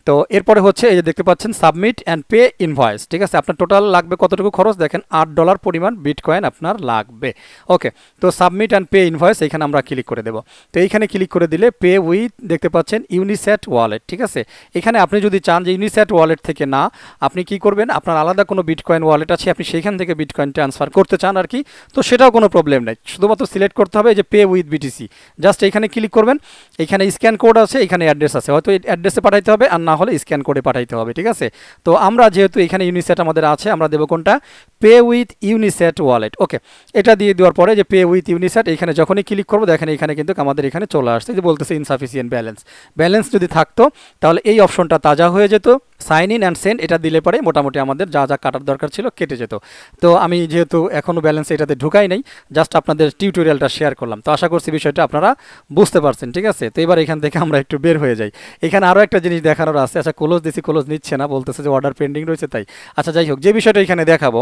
[SPEAKER 1] তো এরপরে হচ্ছে এই যে দেখতে পাচ্ছেন সাবমিট অ্যান্ড পে ইনভয়েস, ঠিক আছে। আপনার টোটাল লাগবে কতটুকু খরচ দেখেন, $8 পরিমাণ বিটকয়েন আপনার লাগবে। ওকে, তো সাবমিট অ্যান্ড পে ইনভয়েস এখানে আমরা ক্লিক করে দেব। তো এইখানে ক্লিক করে দিলে পে উইথ দেখতে পাচ্ছেন ইউনিস্যাট ওয়ালেট, ঠিক আছে। এখানে আপনি যদি চান যে ইউনিস্যাট ওয়ালেট থেকে না, আপনি কি করবেন, আপনার আলাদা কোনো বিটকয়েন ওয়ালেট আছে, আপনি সেইখান থেকে বিটকয়েন ট্রান্সফার করতে চান আর কি, তো সেটাও কোনো প্রবলেম নেই। শুধুমাত্র সিলেক্ট করতে হবে যে পে উইথ বিটিসি, জাস্ট এখানে ক্লিক করবেন। এখানে স্ক্যান কোড আছে, এখানে অ্যাড্রেস আছে, হয়তো এই অ্যাড্রেসে পাঠাইতে হবে, আর না হলে স্ক্যান কোডে পাঠাইতে হবে, ঠিক আছে। তো আমরা যেহেতু এখানে ইউনিস্যাট আমাদের আছে, আমরা দেবো কোনটা, পে উইথ ইউনিস্যাট ওয়ালেট। ওকে, এটা দিয়ে দেওয়ার পরে যে পে উইথ ইউনিস্যাট, এখানে যখনই ক্লিক করবো দেখেন এখানে কিন্তু আমাদের এখানে চলে আসছে যে বলতেছে ইনসাফিসিয়েন্ট ব্যালেন্স। ব্যালেন্স যদি থাকতো তাহলে এই অপশনটা তাজা হয়ে যেত, সাইন ইন অ্যান্ড সেন্ড এটা দিলে পরে মোটামুটি আমাদের যা যা কাটার দরকার ছিল কেটে যেত। তো আমি যেহেতু এখনও ব্যালেন্স এটাতে ঢুকাই নাই, জাস্ট আপনাদের টিউটোরিয়ালটা শেয়ার করলাম। তো আশা করছি বিষয়টা আপনারা বুঝতে পারছেন, ঠিক আছে। তো এবার এখান থেকে আমরা একটু বের হয়ে যাই। এখানে আরও একটা জিনিস দেখানোর আছে। আচ্ছা, ক্লোজ দিছি, ক্লোজ নিচ্ছে না, বলতেছে যে অর্ডার পেন্ডিং রয়েছে তাই। আচ্ছা যাই হোক, যে বিষয়টা এখানে দেখাবো,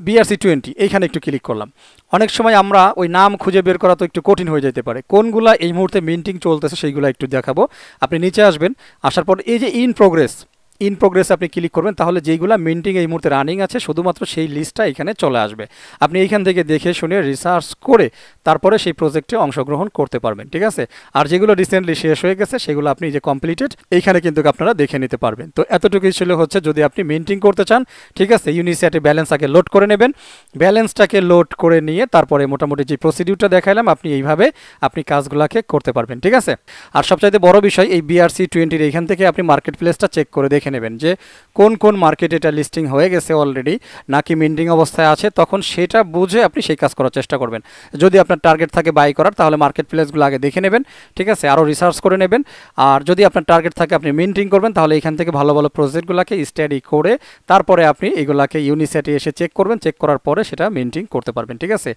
[SPEAKER 1] BRC20 এইখানে একটু ক্লিক করলাম। অনেক সময় আমরা ওই নাম খুঁজে বের করা তো একটু কঠিন হয়ে যেতে পারে, কোনগুলা এই মুহূর্তে মিন্টিং চলতেছে সেইগুলো একটু দেখাবো। আপনি নিচে আসবেন, আসার পর এই যে ইন প্রোগ্রেস আপনি ক্লিক করবেন, তাহলে যেইগুলো মিন্টিং এই মুহূর্তে রানিং আছে শুধুমাত্র সেই লিস্টটা এখানে চলে আসবে। আপনি এইখান থেকে দেখে শুনে রিসার্চ করে তারপরে সেই প্রজেক্টে অংশগ্রহণ করতে পারবেন, ঠিক আছে। আর যেগুলো রিসেন্টলি শেষ হয়ে গেছে সেগুলো আপনি যে কমপ্লিটেড এইখানে কিন্তু আপনারা দেখে নিতে পারবেন। তো এতটুকুই ছিল হচ্ছে, যদি আপনি মিন্টিং করতে চান, ঠিক আছে, ইউনিস্যাটে ব্যালেন্স আগে লোড করে নেবেন। ব্যালেন্সটাকে লোড করে নিয়ে তারপরে মোটামুটি যে প্রসিডিউরটা দেখাইলাম আপনি এইভাবে আপনি কাজগুলোকে করতে পারবেন, ঠিক আছে। আর সবচাইতে বড় বিষয়, এই BRC20 এইখান থেকে আপনি মার্কেট প্লেসটা চেক করে দেখে নেবেন যে কোন কোন মার্কেট এটা লিস্টিং হয়ে গেছে অলরেডি নাকি মিন্টিং অবস্থায় আছে, তখন সেটা বুঝে আপনি সেই কাজ করার চেষ্টা করবেন। যদি আপনার টার্গেট থাকে বাই করার, তাহলে মার্কেট প্লেসগুলো আগে দেখে নেবেন, ঠিক আছে, আরও রিসার্চ করে নেবেন। আর যদি আপনার টার্গেট থাকে আপনি মিন্টিং করবেন, তাহলে এখান থেকে ভালো ভালো প্রজেক্টগুলোকে স্টাডি করে তারপরে আপনি এগুলাকে ইউনিস্যাটে এসে চেক করবেন, চেক করার পরে সেটা মিন্টিং করতে পারবেন, ঠিক আছে।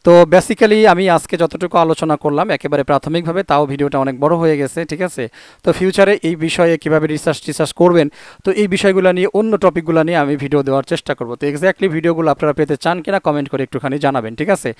[SPEAKER 1] তো বেসিক্যালি আমি আজকে যতটুকু আলোচনা করলাম একেবারে প্রাথমিকভাবে, তাও ভিডিওটা অনেক বড় হয়ে গেছে, ঠিক আছে। তো ফিউচারে এই বিষয়ে কীভাবে রিসার্চ করবেন, তো এই বিষয়গুলো নিয়ে অন্য টপিকগুলো নিয়ে আমি ভিডিও দেওয়ার চেষ্টা করব। তো এক্স্যাক্টলি ভিডিওগুলো আপনারা পেতে চান কিনা কমেন্ট করে একটুখানি জানাবেন, ঠিক আছে।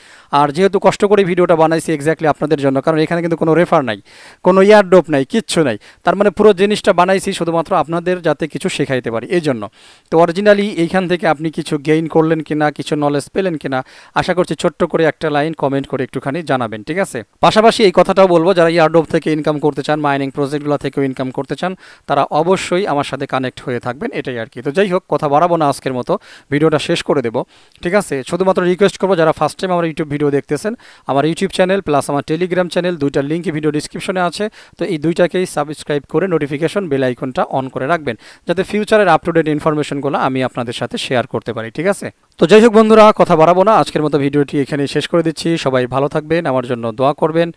[SPEAKER 1] আর যেহেতু কষ্ট করে ভিডিওটা বানাইছি এক্স্যাক্টলি আপনাদের জন্য, কারণ এখানে কিন্তু কোনো রেফার নাই, কোনো ইয়ারড্রপ নাই, কিচ্ছু নাই, তার মানে পুরো জিনিসটা বানাইছি শুধুমাত্র আপনাদের যাতে কিছু শেখাইতে পারি এই জন্য। তো অরিজিনালি এইখান থেকে আপনি কিছু গেইন করলেন কিনা, কিছু নলেজ পেলেন কিনা, আশা করছি ছোট্ট করে একটা লাইন কমেন্ট করে একটুখানি জানাবেন, ঠিক আছে। পাশাপাশি এই কথাটাও বলবো, যারা ইয়ারড্রপ থেকে ইনকাম করতে চান, মাইনিং প্রজেক্টগুলো থেকেও ইনকাম করতে চান, তারা অবশ্যই আমার সাথে কানেক্ট হয়ে থাকবেন, এটাই আর কি। তো যাই হোক, কথা বাড়াবো না, আজকের মতো ভিডিওটা শেষ করে দেবো, ঠিক আছে। শুধুমাত্র রিকোয়েস্ট করবো, যারা ফার্স্ট টাইম আমার ইউটিউব ভিডিও দেখতেছেন, আমার ইউটিউব চ্যানেল প্লাস আমার টেলিগ্রাম চ্যানেল, দুইটার লিঙ্ক ভিডিও ডিসক্রিপশনে আছে। তো এই দুইটাকেই সাবস্ক্রাইব করে নোটিফিকেশন বেল আইকনটা অন করে রাখবেন, যাতে ফিউচারের আপ টু ডেট ইনফরমেশনগুলো আমি আপনাদের সাথে শেয়ার করতে পারি, ঠিক আছে। তো যাই হোক বন্ধুরা, কথা বাড়াবো না, আজকের মতো ভিডিওটি এখানে শেষ করে দিচ্ছি। সবাই ভালো থাকবেন, আমার জন্য দোয়া করবেন।